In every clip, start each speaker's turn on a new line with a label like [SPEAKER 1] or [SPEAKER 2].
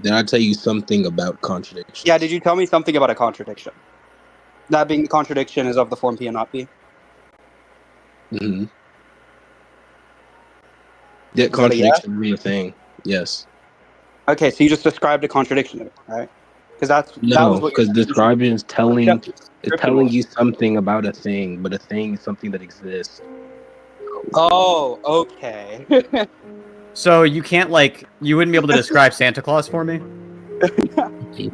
[SPEAKER 1] Did I tell you something about contradictions?
[SPEAKER 2] Yeah, did you tell me something about a contradiction? That being the contradiction is of the form P and not P?
[SPEAKER 1] Mm-hmm. Yeah,
[SPEAKER 2] Is that a yes?
[SPEAKER 1] contradiction being a thing. Yes.
[SPEAKER 2] Okay, so you just described a contradiction to me, right? Because that was
[SPEAKER 1] No,
[SPEAKER 2] what your
[SPEAKER 1] because
[SPEAKER 2] definition
[SPEAKER 1] describing is
[SPEAKER 2] description
[SPEAKER 1] telling
[SPEAKER 2] was.
[SPEAKER 1] you something about a thing, but a thing is something that exists.
[SPEAKER 2] Oh, okay.
[SPEAKER 3] So you can't you wouldn't be able to describe Santa Claus for me?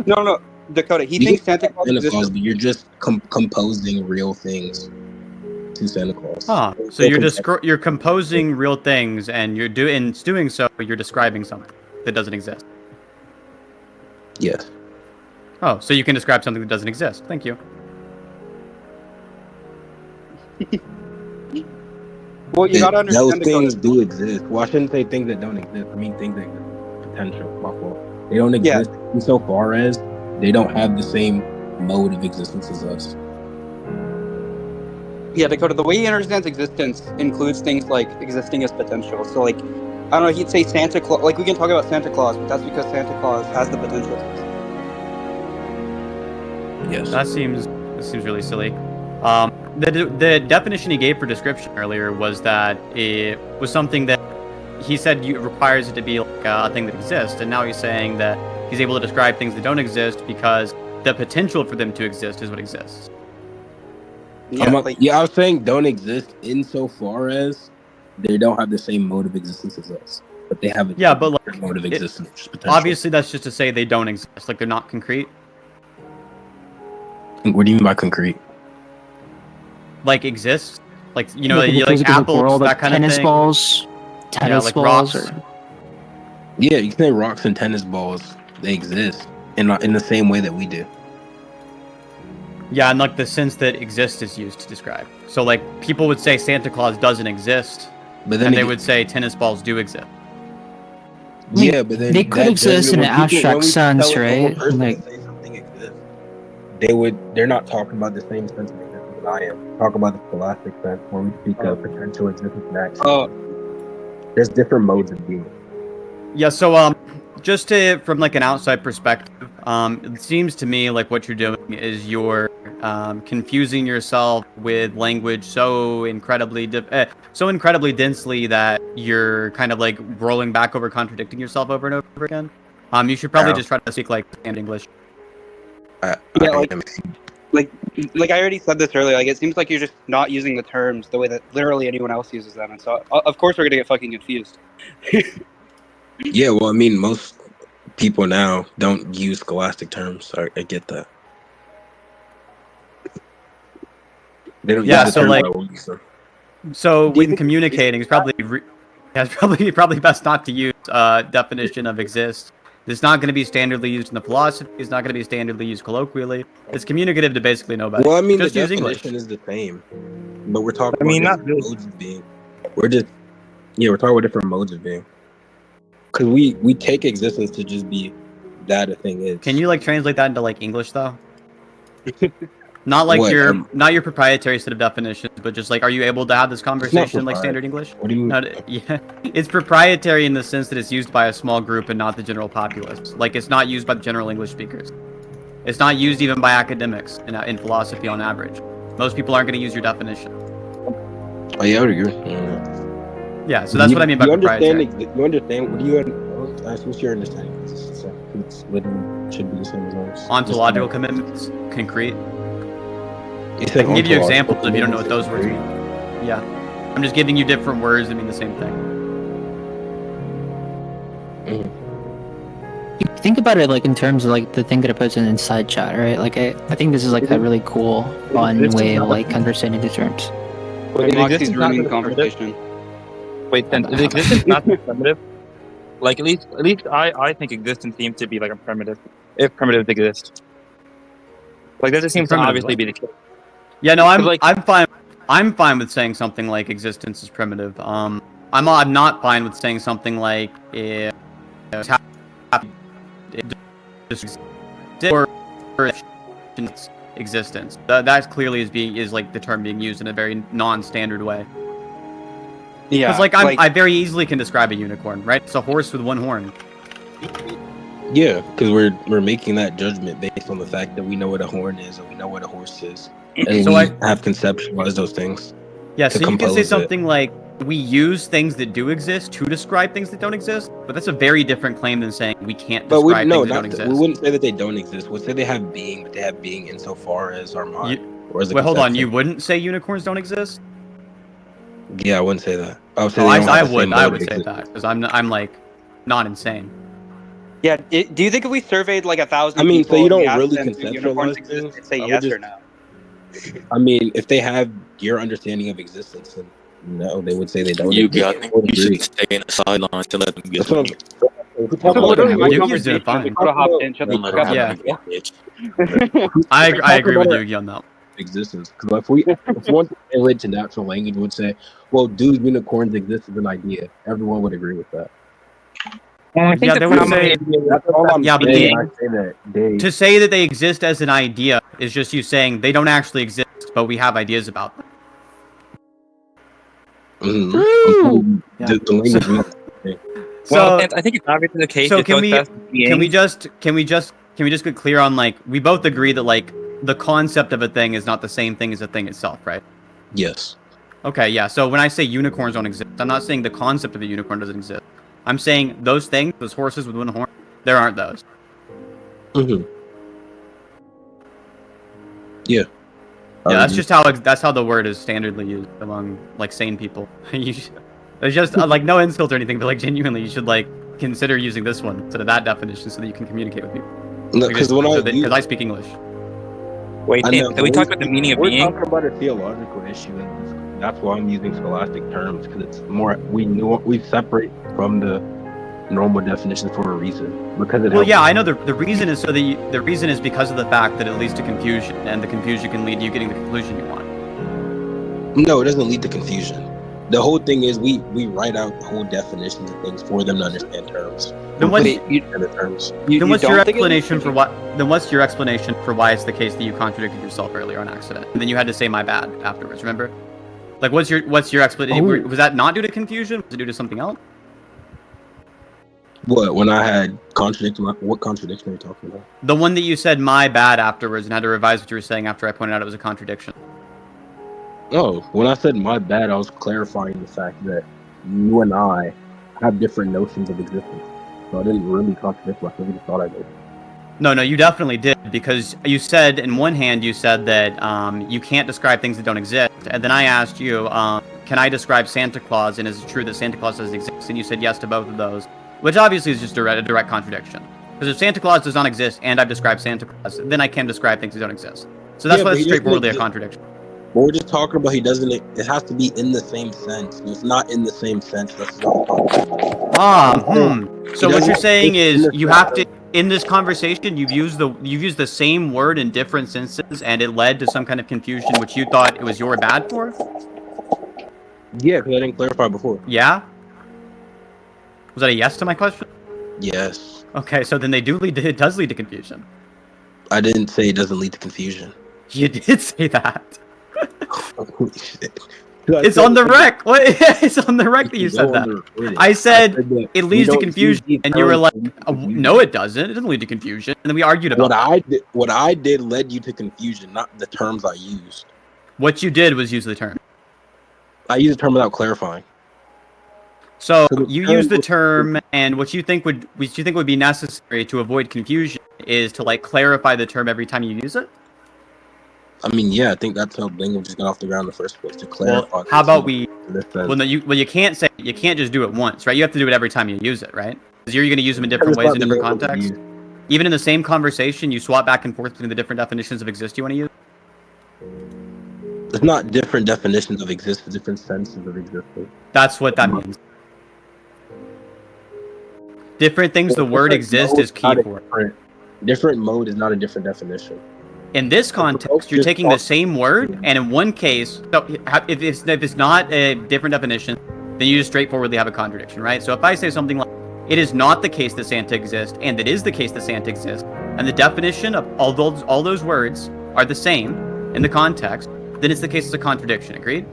[SPEAKER 2] No, Dakota. He
[SPEAKER 1] You
[SPEAKER 2] thinks
[SPEAKER 1] can
[SPEAKER 2] Santa
[SPEAKER 1] say
[SPEAKER 2] Claus
[SPEAKER 1] Santa
[SPEAKER 2] exists.
[SPEAKER 1] Claus, but you're just composing real things to Santa Claus.
[SPEAKER 3] Huh.
[SPEAKER 1] It's
[SPEAKER 3] So
[SPEAKER 1] still conceptual.
[SPEAKER 3] you're composing real things, and in doing so, you're describing something that doesn't exist.
[SPEAKER 1] Yes.
[SPEAKER 3] Oh, so you can describe something that doesn't exist. Thank you.
[SPEAKER 2] Well, you gotta understand
[SPEAKER 1] Those things
[SPEAKER 2] Dakota.
[SPEAKER 1] do exist. Well, I shouldn't say things that don't exist. I mean things that exist. Potential. My fault. They don't exist insofar as they don't have the same mode of existence as us.
[SPEAKER 2] Yeah, Dakota. The way he understands existence includes things like existing as potential. So, like, I don't know. He'd say Santa Claus. Like, we can talk about Santa Claus, but that's because Santa Claus has the potential to exist.
[SPEAKER 1] Yes.
[SPEAKER 3] That seems really silly. The definition he gave for description earlier was that it was something that he said requires it to be like a thing that exists, and now he's saying that he's able to describe things that don't exist because the potential for them to exist is what exists.
[SPEAKER 2] Yeah,
[SPEAKER 1] I was saying don't exist insofar as they don't have the same mode of existence as us, but they have a mode of existence.
[SPEAKER 3] Obviously, that's just to say they don't exist, like they're not concrete.
[SPEAKER 1] What do you mean by concrete?
[SPEAKER 3] Like exist, like like apples, world, that kind of thing.
[SPEAKER 4] Tennis
[SPEAKER 3] like
[SPEAKER 4] balls,
[SPEAKER 3] rocks.
[SPEAKER 1] Yeah, you can say rocks and tennis balls. They exist in the same way that we do.
[SPEAKER 3] Yeah, and like the sense that exist is used to describe. So like people would say Santa Claus doesn't exist, but then they would say tennis balls do exist.
[SPEAKER 1] Yeah, but then
[SPEAKER 4] they could exist in an abstract sense, right?
[SPEAKER 1] Like say something exists, they're not talking about the same sense of existence that I am. Talk about the scholastic sense when we speak of potential existence and action. There's different modes of being.
[SPEAKER 3] Yeah, so just from like an outside perspective, it seems to me like what you're doing is you're confusing yourself with language so incredibly densely that you're kind of like rolling back over contradicting yourself over and over again. You should probably just try to speak like standard English.
[SPEAKER 2] Like I already said this earlier. Like it seems like you're just not using the terms the way that literally anyone else uses them, and so of course we're gonna get fucking confused.
[SPEAKER 1] Yeah, well, I mean, most people now don't use scholastic terms. So I get that. They don't use the terms I will use them.
[SPEAKER 3] So when communicating, it's probably best not to use definition of exist. It's not going to be standardly used in the philosophy. It's not going to be standardly used colloquially. It's communicative to basically nobody.
[SPEAKER 1] Well, I mean,
[SPEAKER 3] just
[SPEAKER 1] the
[SPEAKER 3] use
[SPEAKER 1] definition
[SPEAKER 3] English.
[SPEAKER 1] is the same, but we're talking about different modes of being. We're talking about different modes of being. Because we take existence to just be that a thing is.
[SPEAKER 3] Can you like translate that into like English though? Not like not your proprietary set of definitions, but just like, are you able to have this conversation in like standard English?
[SPEAKER 1] What do you mean?
[SPEAKER 3] Yeah, it's proprietary in the sense that it's used by a small group and not the general populace. Like it's not used by the general English speakers. It's not used even by academics in philosophy on average. Most people aren't going to use your definition.
[SPEAKER 1] Oh yeah, I would agree.
[SPEAKER 3] Yeah, so that's what I mean by proprietary.
[SPEAKER 1] You understand? What do you? What's your understanding? It should be the same as ours.
[SPEAKER 3] Ontological commitments, concrete.
[SPEAKER 1] I
[SPEAKER 3] can give you examples if you don't know what those words mean. Yeah, I'm just giving you different words that mean the same thing.
[SPEAKER 4] You think about it like in terms of like the thing that I posted in side chat, right? Like I think this is like a really cool, fun way of like understanding the terms.
[SPEAKER 2] Wait, Moxie's ruining the conversation.
[SPEAKER 5] Wait, then is existence not primitive? Like at least I think existence seems to be like a primitive, if primitives exist. Like that just seems to obviously be the case.
[SPEAKER 3] Yeah, no, I'm fine with saying something like existence is primitive. I'm not fine with saying something like existence. That clearly is like the term being used in a very non-standard way. Yeah, because like I very easily can describe a unicorn, right? It's a horse with one horn.
[SPEAKER 1] Yeah, because we're making that judgment based on the fact that we know what a horn is or we know what a horse is, and
[SPEAKER 3] So
[SPEAKER 1] we
[SPEAKER 3] I-
[SPEAKER 1] have conceptualized those things.
[SPEAKER 3] Yeah,
[SPEAKER 1] to
[SPEAKER 3] so you can say
[SPEAKER 1] compose it.
[SPEAKER 3] something like, we use things that do exist to describe things that don't exist, but that's a very different claim than saying we can't
[SPEAKER 1] But
[SPEAKER 3] describe things that
[SPEAKER 1] not
[SPEAKER 3] don't exist.
[SPEAKER 1] we wouldn't say that they don't exist. We'd say they have being, but they have being insofar as our mind. Or as a
[SPEAKER 3] Wait, hold on.
[SPEAKER 1] conception.
[SPEAKER 3] You wouldn't say unicorns don't exist?
[SPEAKER 1] Yeah, I wouldn't say that. I would say
[SPEAKER 3] Oh,
[SPEAKER 1] they don't have
[SPEAKER 3] I
[SPEAKER 1] the same
[SPEAKER 3] would. I
[SPEAKER 1] mode
[SPEAKER 3] would
[SPEAKER 1] of
[SPEAKER 3] say
[SPEAKER 1] existence.
[SPEAKER 3] that because I'm like not insane.
[SPEAKER 2] Yeah. Do you think if we surveyed like 1,000
[SPEAKER 1] I mean,
[SPEAKER 2] people,
[SPEAKER 1] so you
[SPEAKER 2] and we
[SPEAKER 1] don't
[SPEAKER 2] asked
[SPEAKER 1] really
[SPEAKER 2] them, do unicorns
[SPEAKER 1] conceptualize
[SPEAKER 2] exist?
[SPEAKER 1] things.
[SPEAKER 2] They'd say
[SPEAKER 1] I would
[SPEAKER 2] yes
[SPEAKER 1] just-
[SPEAKER 2] or no.
[SPEAKER 1] I mean, if they have your understanding of existence, then no, they would say they don't.
[SPEAKER 6] You
[SPEAKER 1] exist.
[SPEAKER 6] got
[SPEAKER 1] I would
[SPEAKER 6] you
[SPEAKER 1] agree.
[SPEAKER 6] should stay in the sidelines to let them get
[SPEAKER 1] That's what I'm.
[SPEAKER 6] through.
[SPEAKER 1] If we
[SPEAKER 2] This
[SPEAKER 1] talk
[SPEAKER 2] is
[SPEAKER 1] about
[SPEAKER 2] literally my
[SPEAKER 3] Yuki's
[SPEAKER 2] conversation.
[SPEAKER 3] doing fine.
[SPEAKER 2] We could have hopped in. Shut the
[SPEAKER 6] No
[SPEAKER 2] fuck
[SPEAKER 6] matter
[SPEAKER 2] up.
[SPEAKER 6] how
[SPEAKER 3] Yeah.
[SPEAKER 6] many bitch.
[SPEAKER 3] I
[SPEAKER 1] talk
[SPEAKER 3] agree with
[SPEAKER 1] about
[SPEAKER 3] Yuki on that.
[SPEAKER 1] existence, because if one relate to natural language would say, well, do unicorns exist as an idea? Everyone would agree with that.
[SPEAKER 5] Well, I think
[SPEAKER 3] Yeah,
[SPEAKER 5] the
[SPEAKER 3] they would
[SPEAKER 5] problem
[SPEAKER 3] say-
[SPEAKER 5] is-
[SPEAKER 1] That's all I'm
[SPEAKER 3] Yeah, but
[SPEAKER 1] saying.
[SPEAKER 3] the-
[SPEAKER 1] when I say that they
[SPEAKER 3] To say that they exist as an idea is just you saying they don't actually exist, but we have ideas about them.
[SPEAKER 1] the language means
[SPEAKER 5] well,
[SPEAKER 3] So,
[SPEAKER 5] I think it's obviously the case.
[SPEAKER 3] so
[SPEAKER 5] it
[SPEAKER 3] can
[SPEAKER 5] goes
[SPEAKER 3] we-
[SPEAKER 5] past being.
[SPEAKER 3] can we just get clear on, like, we both agree that, like, the concept of a thing is not the same thing as a thing itself, right?
[SPEAKER 1] yes.
[SPEAKER 3] Okay, yeah. So when I say unicorns don't exist, I'm not saying the concept of a unicorn doesn't exist. I'm saying those things, those horses with one horn, there aren't those.
[SPEAKER 1] Mm-hmm. Yeah.
[SPEAKER 3] Yeah, that's how the word is standardly used among, like, sane people. There's just like no insult or anything, but like genuinely, you should like consider using this one instead of that definition so that you can communicate with people.
[SPEAKER 1] No, because
[SPEAKER 3] Because I speak English.
[SPEAKER 5] Wait,
[SPEAKER 1] I know,
[SPEAKER 5] we talked about the meaning of
[SPEAKER 1] we're
[SPEAKER 5] being.
[SPEAKER 1] talking about a theological issue, and that's why I'm using scholastic terms, because it's more we separate from the normal definitions for a reason. Because it
[SPEAKER 3] Well,
[SPEAKER 1] helps.
[SPEAKER 3] yeah, I know the reason is the reason is because of the fact that it leads to confusion, and the confusion can lead to you getting the conclusion you want.
[SPEAKER 1] No, it doesn't lead to confusion. The whole thing is we write out whole definitions of things for them to understand terms.
[SPEAKER 3] Then what's
[SPEAKER 2] Wait, you,
[SPEAKER 1] The terms.
[SPEAKER 2] you,
[SPEAKER 3] then
[SPEAKER 2] you
[SPEAKER 3] what's your
[SPEAKER 2] don't think it is?
[SPEAKER 3] explanation for what? Then what's your explanation for why it's the case that you contradicted yourself earlier on accident, and then you had to say my bad afterwards? Remember? Like, what's your explanation?
[SPEAKER 1] Oh.
[SPEAKER 3] Was that not due to confusion? Was it due to something else?
[SPEAKER 1] What, when I had contradicted what contradiction are you talking about?
[SPEAKER 3] The one that you said my bad afterwards and had to revise what you were saying after I pointed out it was a contradiction.
[SPEAKER 1] Oh, when I said my bad, I was clarifying the fact that you and I have different notions of existence. So I didn't really contradict myself. I just thought I did.
[SPEAKER 3] No, you definitely did, because you said, in one hand, you said that you can't describe things that don't exist, and then I asked you, can I describe Santa Claus, and is it true that Santa Claus doesn't exist? And you said yes to both of those, which obviously is just a direct contradiction. Because if Santa Claus does not exist, and I've described Santa Claus, then I can describe things that don't exist. So that's
[SPEAKER 1] Yeah,
[SPEAKER 3] why
[SPEAKER 1] but
[SPEAKER 3] it's
[SPEAKER 1] he doesn't
[SPEAKER 3] straightforwardly a
[SPEAKER 1] exist.
[SPEAKER 3] contradiction.
[SPEAKER 1] But we're just talking about it has to be in the same sense. If it's not in the same sense, that's not.
[SPEAKER 3] So what you're saying is
[SPEAKER 1] It's-
[SPEAKER 3] you have to, in this conversation, you've used the same word in different senses, and it led to some kind of confusion, which you thought it was your bad for?
[SPEAKER 1] Yeah, because I didn't clarify before.
[SPEAKER 3] Yeah? Was that a yes to my question?
[SPEAKER 1] Yes.
[SPEAKER 3] Okay, so then it does lead to confusion.
[SPEAKER 1] I didn't say it doesn't lead to confusion.
[SPEAKER 3] You did say that.
[SPEAKER 1] Holy shit.
[SPEAKER 3] It's on the rec. What? It's on the rec that you said that. I said
[SPEAKER 1] that
[SPEAKER 3] it
[SPEAKER 1] we
[SPEAKER 3] leads to
[SPEAKER 1] don't
[SPEAKER 3] confusion,
[SPEAKER 1] use these
[SPEAKER 3] and you were
[SPEAKER 1] terms
[SPEAKER 3] like,
[SPEAKER 1] to lead to
[SPEAKER 3] "Oh,
[SPEAKER 1] confusion."
[SPEAKER 3] no, it doesn't. It doesn't lead to confusion. And then we argued about
[SPEAKER 1] What I did led you to confusion, not the terms I used.
[SPEAKER 3] what you did was use the term.
[SPEAKER 1] I used the term without clarifying.
[SPEAKER 3] So
[SPEAKER 1] So the
[SPEAKER 3] you
[SPEAKER 1] term
[SPEAKER 3] use the
[SPEAKER 1] would-
[SPEAKER 3] term, and what you think would be necessary to avoid confusion is to like clarify the term every time you use it.
[SPEAKER 1] I mean, yeah, I think that's how language just got off the ground in the first place, to clarify.
[SPEAKER 3] Well, how about we?
[SPEAKER 1] this says-
[SPEAKER 3] Well, no, you can't just do it once, right? You have to do it every time you use it, right? Because you're going to use them in different
[SPEAKER 1] It's
[SPEAKER 3] ways
[SPEAKER 1] not
[SPEAKER 3] in different
[SPEAKER 1] being able to
[SPEAKER 3] contexts.
[SPEAKER 1] use-
[SPEAKER 3] Even in the same conversation, you swap back and forth between the different definitions of exist you want to use.
[SPEAKER 1] It's not different definitions of existence, different senses of existence.
[SPEAKER 3] That's what that means. Different things the word exist is key for it.
[SPEAKER 1] Different mode is not a different definition.
[SPEAKER 3] In this context, you're taking the same word, and in one case, so if it's not a different definition, then you just straightforwardly have a contradiction, right? So if I say something like, it is not the case that Santa exists, and it is the case that Santa exists, and the definition of all those words are the same in the context, then it's the case it's a contradiction. Agreed?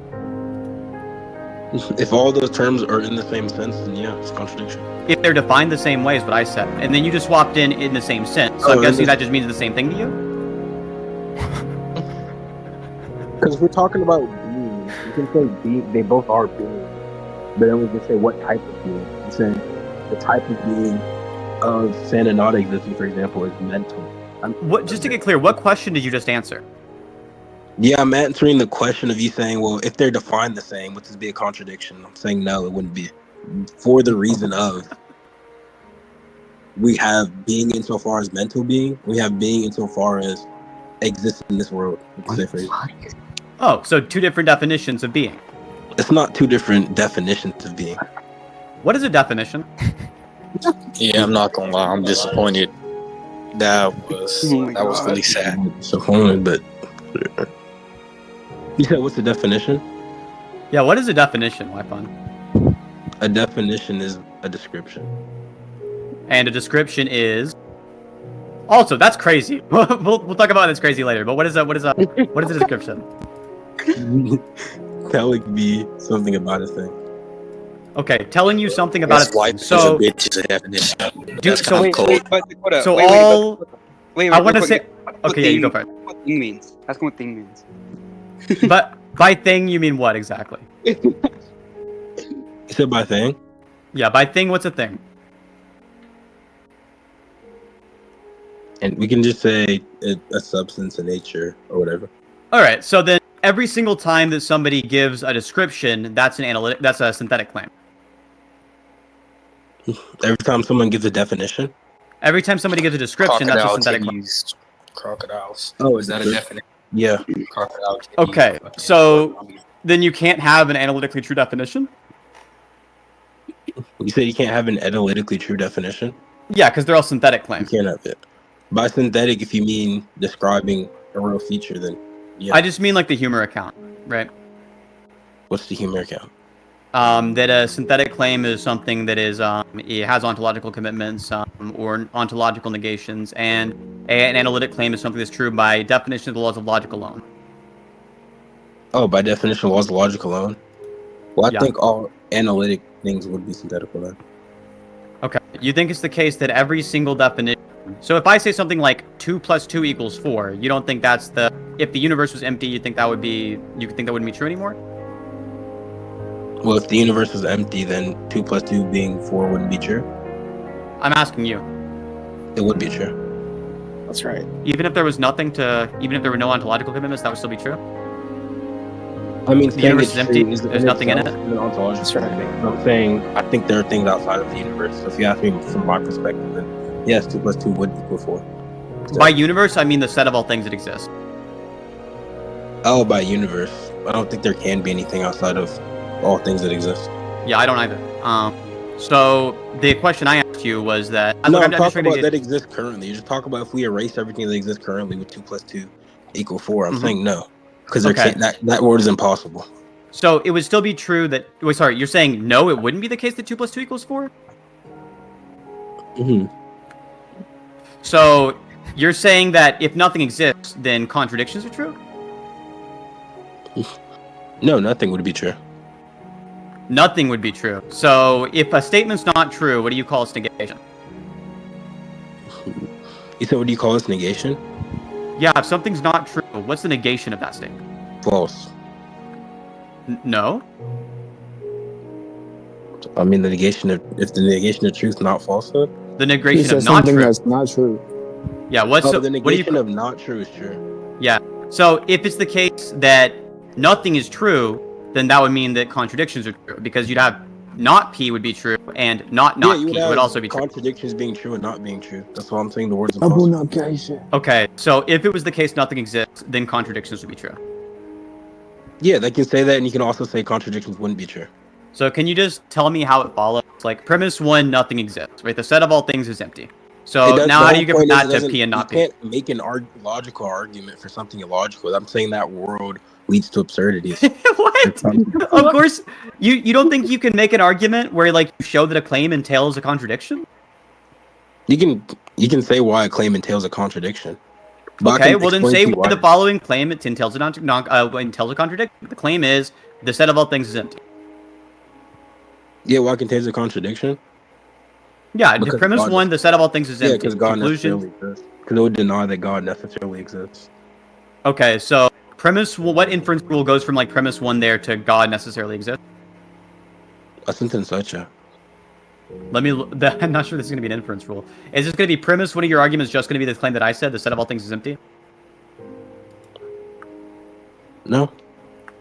[SPEAKER 1] If all those terms are in the same sense, then yeah, it's a contradiction.
[SPEAKER 3] If they're defined the same way is what I said. And then you just swapped in the same sense. So I'm guessing that just means the same thing to you?
[SPEAKER 1] Because if we're talking about being, you can say being, they both are being. But then we can say what type of being. You say the type of being of Santa not existing, for example, is mental.
[SPEAKER 3] What? Just to get clear, what question did you just answer?
[SPEAKER 1] Yeah, I'm answering the question of you saying, well, if they're defined the same, would this be a contradiction? I'm saying no, it wouldn't be. For the reason of we have being insofar as mental being, we have being insofar as exists in this world.
[SPEAKER 3] Oh, so two different definitions of being.
[SPEAKER 1] It's not two different definitions of being.
[SPEAKER 3] What is a definition?
[SPEAKER 6] Yeah, I'm not gonna lie. I'm disappointed. That was really sad.
[SPEAKER 1] Disappointed, but you said what's the definition?
[SPEAKER 3] Yeah, what is a definition, Whyfun?
[SPEAKER 1] A definition is a description.
[SPEAKER 3] And a description is. Also, that's crazy. we'll talk about this crazy later. But what is a description?
[SPEAKER 1] Telling me something about a thing.
[SPEAKER 3] Okay, telling you something about
[SPEAKER 6] That's why
[SPEAKER 3] it. So,
[SPEAKER 6] a bitch is a definition.
[SPEAKER 3] Dude,
[SPEAKER 6] That's
[SPEAKER 3] so
[SPEAKER 6] kind of cold.
[SPEAKER 3] I want to say. Okay, yeah, you go for it.
[SPEAKER 2] What thing means? Ask him what thing means.
[SPEAKER 3] But by thing, you mean what exactly?
[SPEAKER 1] You said by thing?
[SPEAKER 3] Yeah, by thing, what's a thing?
[SPEAKER 1] And we can just say a substance, a nature, or whatever.
[SPEAKER 3] All right, so then every single time that somebody gives a description, that's a synthetic claim.
[SPEAKER 1] Every time someone gives a definition?
[SPEAKER 3] Every time somebody gives a description, that's a synthetic claim.
[SPEAKER 6] Crocodiles.
[SPEAKER 1] Oh,
[SPEAKER 6] Is that a definition?
[SPEAKER 1] Yeah.
[SPEAKER 6] Crocodile.
[SPEAKER 3] Okay, so then you can't have an analytically true definition?
[SPEAKER 1] You said you can't have an analytically true definition?
[SPEAKER 3] Yeah, because they're all synthetic
[SPEAKER 1] You
[SPEAKER 3] claims.
[SPEAKER 1] can't have it. By synthetic, if you mean describing a real feature, then yeah.
[SPEAKER 3] I just mean like the humor account, right?
[SPEAKER 1] What's the humor account?
[SPEAKER 3] That a synthetic claim is something that is it has ontological commitments or ontological negations, and an analytic claim is something that's true by definition of the laws of logic alone.
[SPEAKER 1] Oh, by definition, laws of logic alone? Well, I
[SPEAKER 3] Yeah.
[SPEAKER 1] think all analytic things would be synthetical then.
[SPEAKER 3] Okay. You think it's the case that every single definition. So if I say something like 2 + 2 = 4, you don't think that's the. If the universe was empty, you think that wouldn't be true anymore?
[SPEAKER 1] Well, if the universe was empty, then 2 + 2 being 4 wouldn't be true.
[SPEAKER 3] I'm asking you.
[SPEAKER 1] It would be true.
[SPEAKER 5] That's right.
[SPEAKER 3] Even if there was even if there were no ontological commitments, that would still be true?
[SPEAKER 1] I mean,
[SPEAKER 3] The universe is empty, there's nothing in it?
[SPEAKER 1] An ontological
[SPEAKER 5] That's right.
[SPEAKER 1] thing. I'm saying I think there are things outside of the universe. So if you ask me from my perspective, then yes, 2 + 2 would equal 4. So,
[SPEAKER 3] By universe, I mean the set of all things that exist.
[SPEAKER 1] oh, by universe. I don't think there can be anything outside of all things that exist.
[SPEAKER 3] Yeah, I don't either. So the question I asked you was that.
[SPEAKER 1] No,
[SPEAKER 3] Look,
[SPEAKER 1] I'm
[SPEAKER 3] just
[SPEAKER 1] talking
[SPEAKER 3] trying to
[SPEAKER 1] about
[SPEAKER 3] get-
[SPEAKER 1] that exists currently. You just talk about if we erase everything that exists currently with 2 + 2 = 4. I'm
[SPEAKER 3] Mhm.
[SPEAKER 1] saying no, because
[SPEAKER 3] Okay.
[SPEAKER 1] that word is impossible.
[SPEAKER 3] So it would still be true that. Wait, sorry, you're saying no, it wouldn't be the case that 2 + 2 = 4?
[SPEAKER 1] Mm-hmm.
[SPEAKER 3] So you're saying that if nothing exists, then contradictions are true?
[SPEAKER 1] No, nothing would be true.
[SPEAKER 3] Nothing would be true. So if a statement's not true, what do you call its negation?
[SPEAKER 1] You said, what do you call this, negation?
[SPEAKER 3] Yeah, if something's not true, what's the negation of that statement?
[SPEAKER 1] False.
[SPEAKER 3] No?
[SPEAKER 1] I mean, if the negation of truth, not falsehood.
[SPEAKER 3] The
[SPEAKER 7] He
[SPEAKER 3] negation
[SPEAKER 7] said
[SPEAKER 3] of not
[SPEAKER 7] something
[SPEAKER 3] true.
[SPEAKER 7] that's not true.
[SPEAKER 3] Yeah, what's
[SPEAKER 1] Oh,
[SPEAKER 3] the
[SPEAKER 1] the
[SPEAKER 3] what do you
[SPEAKER 1] negation of not true is true.
[SPEAKER 3] So if it's the case that nothing is true, then that would mean that contradictions are true, because you'd have not P would be true and not
[SPEAKER 1] you
[SPEAKER 3] P
[SPEAKER 1] have
[SPEAKER 3] would also be true.
[SPEAKER 1] contradictions being true and not being true. That's why I'm saying the words
[SPEAKER 7] Abu
[SPEAKER 1] impossible.
[SPEAKER 7] Nakasha.
[SPEAKER 3] Okay, so if it was the case nothing exists, then contradictions would be true.
[SPEAKER 1] Yeah, they can say that, and you can also say contradictions wouldn't be true.
[SPEAKER 3] So can you just tell me how it follows? Like premise 1, nothing exists, right? The set of all things is empty. So now how do you get from that to P and not P?
[SPEAKER 1] You can't make an logical argument for something illogical. I'm saying that world leads to absurdities.
[SPEAKER 3] What? Of course, you don't think you can make an argument where like you show that a claim entails a contradiction?
[SPEAKER 1] You can say why a claim entails a contradiction. But I
[SPEAKER 3] Okay,
[SPEAKER 1] can
[SPEAKER 3] well then
[SPEAKER 1] explain
[SPEAKER 3] say
[SPEAKER 1] to you
[SPEAKER 3] why the following claim it entails a contradiction. The claim is the set of all things is empty.
[SPEAKER 1] Yeah, why contains a contradiction?
[SPEAKER 3] Yeah,
[SPEAKER 1] Because
[SPEAKER 3] premise
[SPEAKER 1] God
[SPEAKER 3] 1, the set of all things is
[SPEAKER 1] Yeah,
[SPEAKER 3] empty.
[SPEAKER 1] because God
[SPEAKER 3] Conclusion.
[SPEAKER 1] necessarily exists. Because it would deny that God necessarily exists.
[SPEAKER 3] Okay, so premise. What inference rule goes from like premise 1 there to God necessarily exists?
[SPEAKER 1] A sentence such a.
[SPEAKER 3] Let me. I'm not sure this is going to be an inference rule. Is this going to be premise 1 of your arguments just going to be the claim that I said the set of all things is empty?
[SPEAKER 1] No.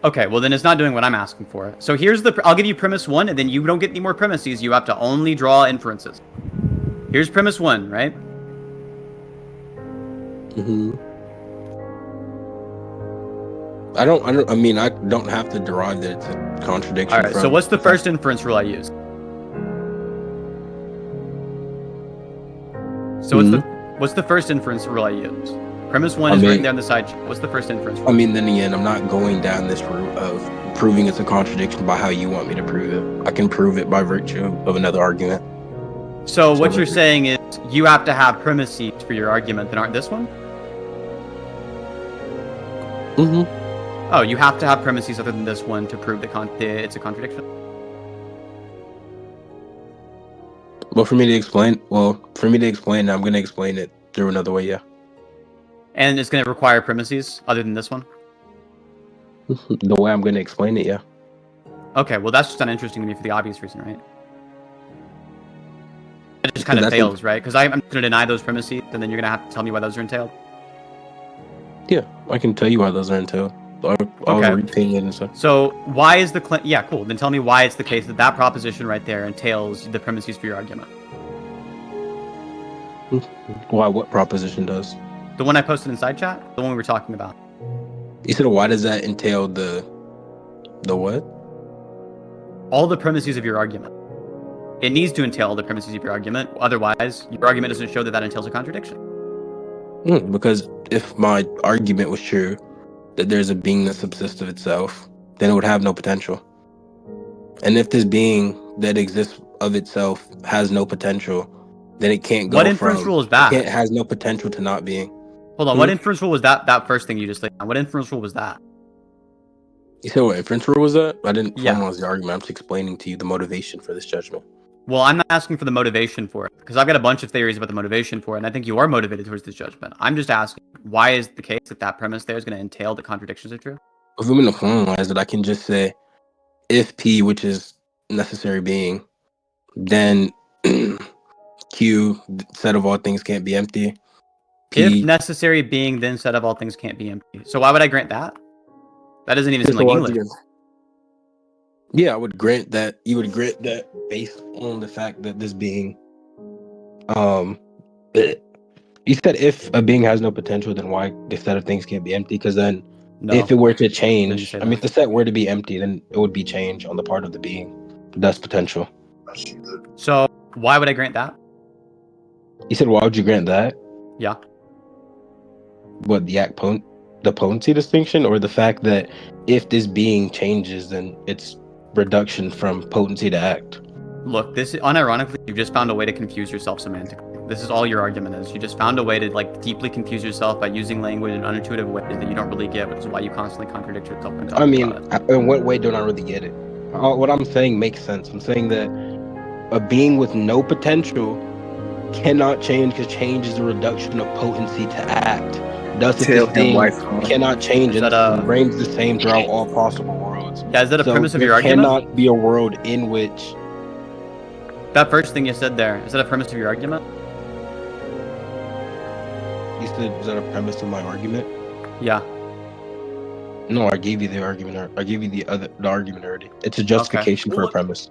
[SPEAKER 3] Okay, well then it's not doing what I'm asking for. So here's the. I'll give you premise 1, and then you don't get any more premises. You have to only draw inferences. Here's premise 1, right?
[SPEAKER 1] Mm-hmm. I don't have to derive that it's a contradiction.
[SPEAKER 3] All right. So what's the first inference rule I use? So what's the first inference rule I use? Premise 1 is written down the side. What's the first inference rule?
[SPEAKER 1] Then again, I'm not going down this route of proving it's a contradiction by how you want me to prove it. I can prove it by virtue of another argument.
[SPEAKER 3] So what you're saying is you have to have premises for your argument that aren't this one?
[SPEAKER 1] Mm-hmm.
[SPEAKER 3] Oh, you have to have premises other than this one to prove that it's a contradiction?
[SPEAKER 1] Well, for me to explain, I'm going to explain it through another way, yeah.
[SPEAKER 3] And it's going to require premises other than this one?
[SPEAKER 1] The way I'm going to explain it, yeah.
[SPEAKER 3] Okay, well that's just uninteresting to me for the obvious reason, right? It just kind of fails, right? Because I'm going to deny those premises, and then you're going to have to tell me why those are entailed?
[SPEAKER 1] Yeah, I can tell you why those are entailed. I'll repeat it and stuff.
[SPEAKER 3] So why is the claim... Yeah, cool. Then tell me why it's the case that that proposition right there entails the premises for your argument.
[SPEAKER 1] Why? What proposition does?
[SPEAKER 3] The one I posted in side chat? The one we were talking about.
[SPEAKER 1] You said, why does that entail the what?
[SPEAKER 3] All the premises of your argument. It needs to entail all the premises of your argument. Otherwise, your argument doesn't show that that entails a contradiction.
[SPEAKER 1] Because if my argument was true, that there's a being that subsists of itself, then it would have no potential. And if this being that exists of itself has no potential, then it can't go
[SPEAKER 3] What inference rule is that?
[SPEAKER 1] It has no potential to not being.
[SPEAKER 3] Hold on, what inference rule was that first thing you just laid down? What inference rule was that?
[SPEAKER 1] You said what inference rule was that? I didn't formalize the argument. I'm just explaining to you the motivation for this judgment.
[SPEAKER 3] Well, I'm not asking for the motivation for it, because I've got a bunch of theories about the motivation for it, and I think you are motivated towards this judgment. I'm just asking, why is the case that that premise there is going to entail that contradictions are true?
[SPEAKER 1] If I'm going to formalize it, I can just say, if P, which is necessary being, then Q, set of all things can't be empty. P,
[SPEAKER 3] if necessary being, then set of all things can't be empty. So why would I grant that? That doesn't even seem like English.
[SPEAKER 1] Yeah, I would grant that. You would grant that based on the fact that this being, you said if a being has no potential, then why the set of things can't be empty? Because then, if it were to change, if the set were to be empty, then it would be change on the part of the being. That's potential.
[SPEAKER 3] So why would I grant that?
[SPEAKER 1] You said, why would you grant that?
[SPEAKER 3] Yeah.
[SPEAKER 1] What, the potency distinction, or the fact that if this being changes, then it's reduction from potency to act?
[SPEAKER 3] Look, this unironically, you've just found a way to confuse yourself semantically. This is all your argument is. You just found a way to like deeply confuse yourself by using language in unintuitive ways that you don't really get, which is why you constantly contradict yourself.
[SPEAKER 1] In what way don't I really get it? What I'm saying makes sense. I'm saying that a being with no potential cannot change, because change is a reduction of potency to act. Thus, if this thing cannot change, and it reigns the same throughout all possible worlds.
[SPEAKER 3] Yeah, is that a premise of your argument?
[SPEAKER 1] There cannot be a world in which...
[SPEAKER 3] That first thing you said there, is that a premise of your argument?
[SPEAKER 1] You said, is that a premise of my argument?
[SPEAKER 3] Yeah.
[SPEAKER 1] No, I gave you the argument. I gave you the argument already. It's a justification for a premise.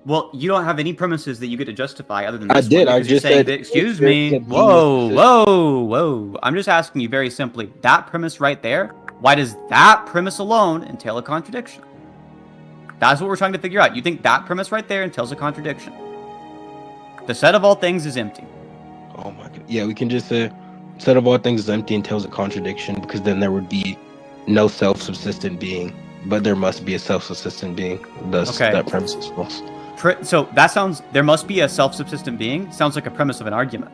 [SPEAKER 3] Well, you don't have any premises that you get to justify other than this.
[SPEAKER 1] I did.
[SPEAKER 3] One,
[SPEAKER 1] I just said.
[SPEAKER 3] Excuse me. Whoa. I'm just asking you very simply. That premise right there. Why does that premise alone entail a contradiction? That's what we're trying to figure out. You think that premise right there entails a contradiction? The set of all things is empty.
[SPEAKER 1] Oh my god. Yeah, we can just say set of all things is empty entails a contradiction, because then there would be no self-subsistent being, but there must be a self-subsistent being. Thus, that premise is false.
[SPEAKER 3] So that sounds, there must be a self-subsistent being, sounds like a premise of an argument.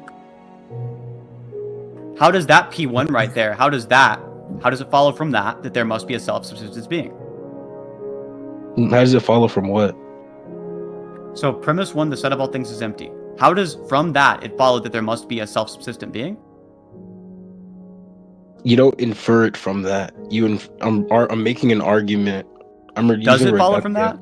[SPEAKER 3] How does that P1 right there, how does it follow from that there must be a self-subsistence being?
[SPEAKER 1] How does it follow from what?
[SPEAKER 3] So premise 1, the set of all things is empty. How does from that it follow that there must be a self-subsistent being?
[SPEAKER 1] You don't infer it from that. I'm making an argument.
[SPEAKER 3] Does
[SPEAKER 1] using
[SPEAKER 3] it follow from
[SPEAKER 1] reductio.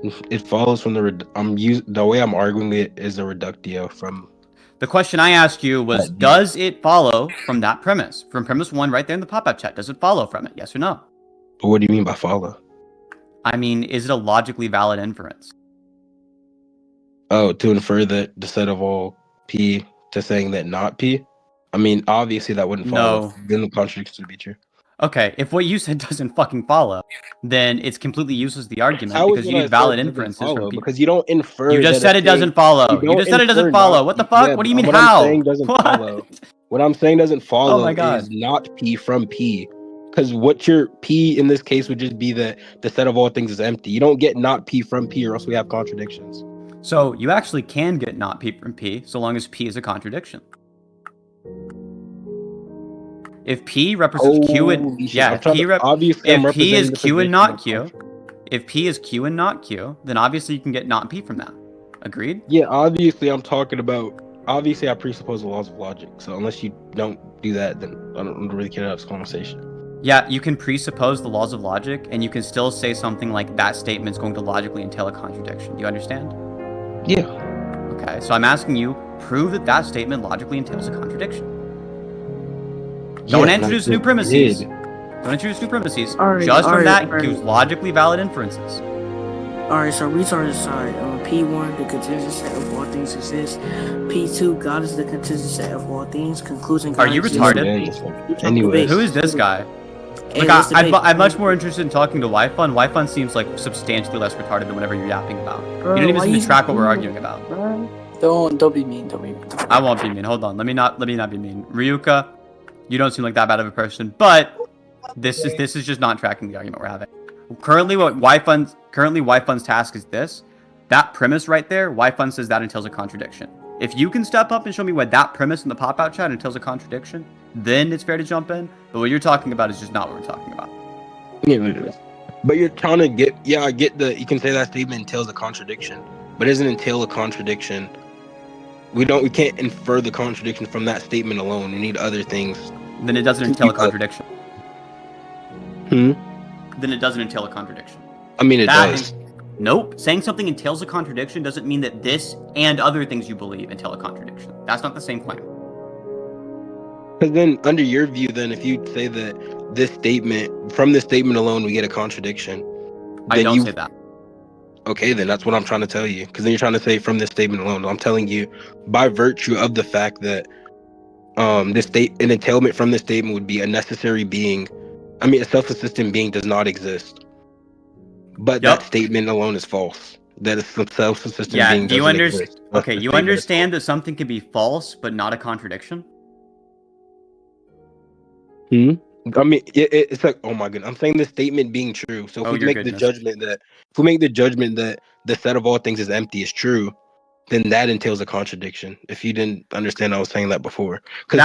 [SPEAKER 3] that?
[SPEAKER 1] It follows from the way I'm arguing it is a reductio from.
[SPEAKER 3] The question I asked you was, does it follow from that premise? From premise 1 right there in the pop-up chat, does it follow from it? Yes or no?
[SPEAKER 1] But what do you mean by follow?
[SPEAKER 3] I mean, is it a logically valid inference?
[SPEAKER 1] Oh, to infer that the set of all P to saying that not P? I mean, obviously that wouldn't follow.
[SPEAKER 3] No.
[SPEAKER 1] Then the contradiction would be true.
[SPEAKER 3] Okay, if what you said doesn't fucking follow, then it's completely useless the argument
[SPEAKER 1] How is
[SPEAKER 3] because you
[SPEAKER 1] what I
[SPEAKER 3] need valid
[SPEAKER 1] said doesn't
[SPEAKER 3] inferences
[SPEAKER 1] follow?
[SPEAKER 3] from people.
[SPEAKER 1] Because you don't infer.
[SPEAKER 3] You just
[SPEAKER 1] that
[SPEAKER 3] said
[SPEAKER 1] a
[SPEAKER 3] it doesn't
[SPEAKER 1] thing-
[SPEAKER 3] follow. You
[SPEAKER 1] don't
[SPEAKER 3] just said it doesn't
[SPEAKER 1] infer
[SPEAKER 3] follow.
[SPEAKER 1] not-
[SPEAKER 3] What the fuck?
[SPEAKER 1] Yeah,
[SPEAKER 3] What do you mean
[SPEAKER 1] what
[SPEAKER 3] how?
[SPEAKER 1] I'm saying doesn't
[SPEAKER 3] What?
[SPEAKER 1] follow. What I'm saying doesn't follow
[SPEAKER 3] my God.
[SPEAKER 1] is not P from P. Because what your P in this case would just be that the set of all things is empty. You don't get not P from P or else we have contradictions.
[SPEAKER 3] So you actually can get not P from P so long as P is a contradiction. If P represents Q and
[SPEAKER 1] obviously
[SPEAKER 3] if
[SPEAKER 1] I'm
[SPEAKER 3] P is
[SPEAKER 1] representing the
[SPEAKER 3] Q and
[SPEAKER 1] position
[SPEAKER 3] not
[SPEAKER 1] of
[SPEAKER 3] Q, if P is Q and not Q, then obviously you can get not P from that. Agreed?
[SPEAKER 1] Yeah, obviously I'm talking about. Obviously, I presuppose the laws of logic. So unless you don't do that, then I don't really care about this conversation.
[SPEAKER 3] Yeah, you can presuppose the laws of logic, and you can still say something like that statement's going to logically entail a contradiction. Do you understand?
[SPEAKER 1] Yeah.
[SPEAKER 3] Okay, so I'm asking you, prove that that statement logically entails a contradiction. Don't introduce new premises. Don't introduce new premises. Just from that, gives logically valid inferences.
[SPEAKER 7] Alright, so retard aside, P1, the contingent set of all things exists. P2, God is the contingent set of all things. Conclusion.
[SPEAKER 3] Are you retarded?
[SPEAKER 1] Anyway,
[SPEAKER 3] who is this guy? Look, I'm much more interested in talking to Whyfun. Whyfun seems like substantially less retarded than whatever you're yapping about.
[SPEAKER 7] Bro,
[SPEAKER 3] you don't even seem to track what we're arguing about.
[SPEAKER 7] Don't be mean. Don't be mean.
[SPEAKER 3] I won't be mean. Hold on. Let me not be mean. Ryuka, you don't seem like that bad of a person, but this is just not tracking the argument we're having. Currently Whyfun's task is this. That premise right there, Whyfun says that entails a contradiction. If you can step up and show me what that premise in the pop-out chat entails a contradiction, then it's fair to jump in. But what you're talking about is just not what we're talking about.
[SPEAKER 1] Yeah, but you're trying to get. Yeah, I get you can say that statement entails a contradiction, but it doesn't entail a contradiction. We can't infer the contradiction from that statement alone. We need other things.
[SPEAKER 3] Then it doesn't entail a contradiction.
[SPEAKER 1] Then
[SPEAKER 3] it doesn't entail a contradiction.
[SPEAKER 1] I mean, it does.
[SPEAKER 3] Nope. Saying something entails a contradiction doesn't mean that this and other things you believe entail a contradiction. That's not the same claim.
[SPEAKER 1] Because then, under your view, then if you say that from this statement alone, we get a contradiction.
[SPEAKER 3] I don't say that.
[SPEAKER 1] Okay, then that's what I'm trying to tell you. Because then you're trying to say from this statement alone. I'm telling you, by virtue of the fact that an entailment from this statement would be a necessary being. I mean, a self-existent being does not exist. But that statement alone is false. That a self-existent being doesn't exist.
[SPEAKER 3] Okay, you understand that something can be false, but not a contradiction?
[SPEAKER 1] I mean, it's like, oh my goodness. I'm saying the statement being true. So if we make the judgment that the set of all things is empty is true, then that entails a contradiction. If you didn't understand, I was saying that before. Because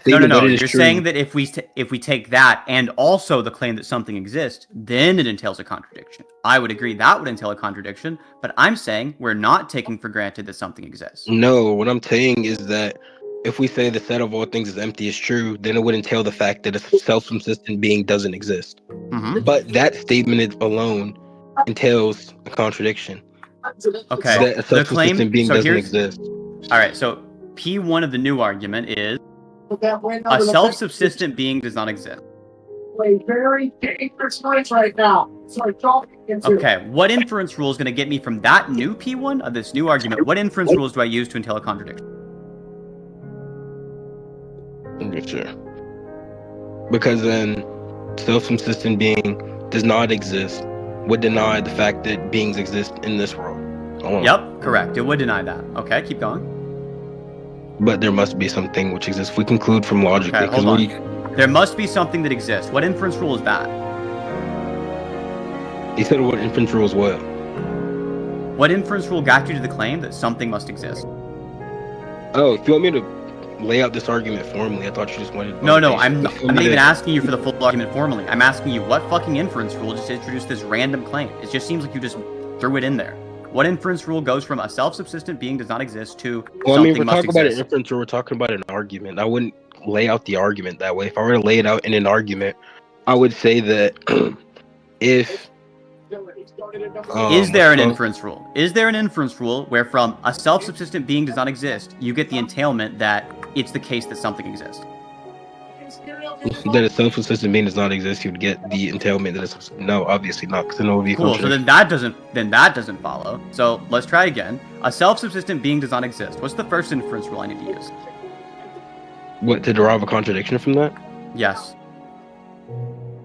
[SPEAKER 3] no. You're saying that if we take that and also the claim that something exists, then it entails a contradiction. I would agree that would entail a contradiction, but I'm saying we're not taking for granted that something exists.
[SPEAKER 1] No, what I'm saying is that if we say the set of all things is empty is true, then it would entail the fact that a self-subsistent being doesn't exist.
[SPEAKER 3] Mm-hmm.
[SPEAKER 1] But that statement alone entails a contradiction.
[SPEAKER 3] Okay,
[SPEAKER 1] that a self-subsistent being doesn't exist.
[SPEAKER 3] All right, so P1 of the new argument is a self-subsistent being does not exist.
[SPEAKER 8] Very dangerous place right now.
[SPEAKER 3] Okay, what inference rule is going to get me from that new P1 of this new argument? What inference rules do I use to entail a contradiction?
[SPEAKER 1] Sure. Because then self-subsistent being does not exist would deny the fact that beings exist in this world.
[SPEAKER 3] Yep, correct. It would deny that. Okay, keep going.
[SPEAKER 1] But there must be something which exists. If we conclude from logic.
[SPEAKER 3] Okay, hold on. There must be something that exists. What inference rule is that?
[SPEAKER 1] He said what inference rule is what?
[SPEAKER 3] What inference rule got you to the claim that something must exist?
[SPEAKER 1] Oh, if you want me to lay out this argument formally. I thought you just wanted.
[SPEAKER 3] No,
[SPEAKER 1] motivation.
[SPEAKER 3] I'm not even asking you for the full argument formally. I'm asking you what fucking inference rule just introduced this random claim. It just seems like you just threw it in there. What inference rule goes from a self-subsistent being does not exist to
[SPEAKER 1] Well, I mean,
[SPEAKER 3] something
[SPEAKER 1] we're
[SPEAKER 3] must
[SPEAKER 1] talking about an
[SPEAKER 3] exist?
[SPEAKER 1] inference, or we're talking about an argument. I wouldn't lay out the argument that way. If I were to lay it out in an argument, I would say that if
[SPEAKER 3] Is there an inference rule? Is there an inference rule where from a self-subsistent being does not exist, you get the entailment that it's the case that something exists?
[SPEAKER 1] that a self-subsistent being does not exist, you'd get the entailment that it's no, obviously not, because then it would be a
[SPEAKER 3] Cool. So
[SPEAKER 1] contradiction.
[SPEAKER 3] then that doesn't follow. So let's try again. A self-subsistent being does not exist. What's the first inference rule I need to use?
[SPEAKER 1] What, to derive a contradiction from that?
[SPEAKER 3] Yes.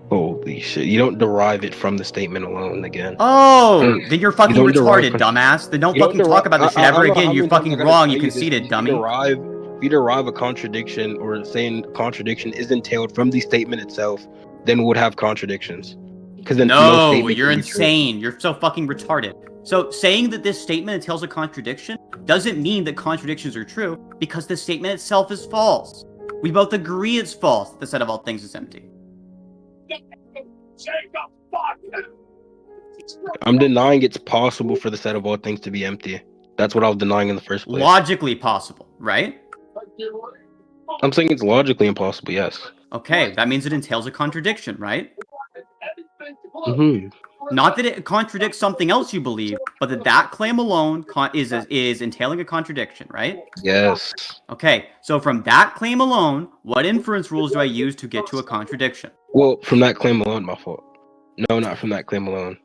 [SPEAKER 1] Holy shit! You don't derive it from the statement alone. Again.
[SPEAKER 3] Oh, then you're fucking
[SPEAKER 1] don't derive
[SPEAKER 3] retarded, dumbass. Then don't
[SPEAKER 1] You don't
[SPEAKER 3] fucking talk about this shit
[SPEAKER 1] I
[SPEAKER 3] ever
[SPEAKER 1] don't know
[SPEAKER 3] again.
[SPEAKER 1] how
[SPEAKER 3] You're
[SPEAKER 1] many times
[SPEAKER 3] fucking
[SPEAKER 1] I gotta
[SPEAKER 3] wrong.
[SPEAKER 1] tell
[SPEAKER 3] You
[SPEAKER 1] this.
[SPEAKER 3] conceded,
[SPEAKER 1] If
[SPEAKER 3] dummy.
[SPEAKER 1] you derive a contradiction, or saying contradiction is entailed from the statement itself, then we would have contradictions. Because then
[SPEAKER 3] No,
[SPEAKER 1] statement
[SPEAKER 3] you're
[SPEAKER 1] can be true.
[SPEAKER 3] insane. You're so fucking retarded. So saying that this statement entails a contradiction doesn't mean that contradictions are true, because the statement itself is false. We both agree it's false. The set of all things is empty.
[SPEAKER 1] I'm denying it's possible for the set of all things to be empty. That's what I was denying in the first place.
[SPEAKER 3] Logically possible, right?
[SPEAKER 1] I'm saying it's logically impossible. Yes.
[SPEAKER 3] Okay, that means it entails a contradiction, right?
[SPEAKER 1] Mm-hmm.
[SPEAKER 3] Not that it contradicts something else you believe, but that claim alone is entailing a contradiction, right?
[SPEAKER 1] Yes.
[SPEAKER 3] Okay, so from that claim alone, what inference rules do I use to get to a contradiction?
[SPEAKER 1] Well, from that claim alone, my fault. No, not from that claim alone.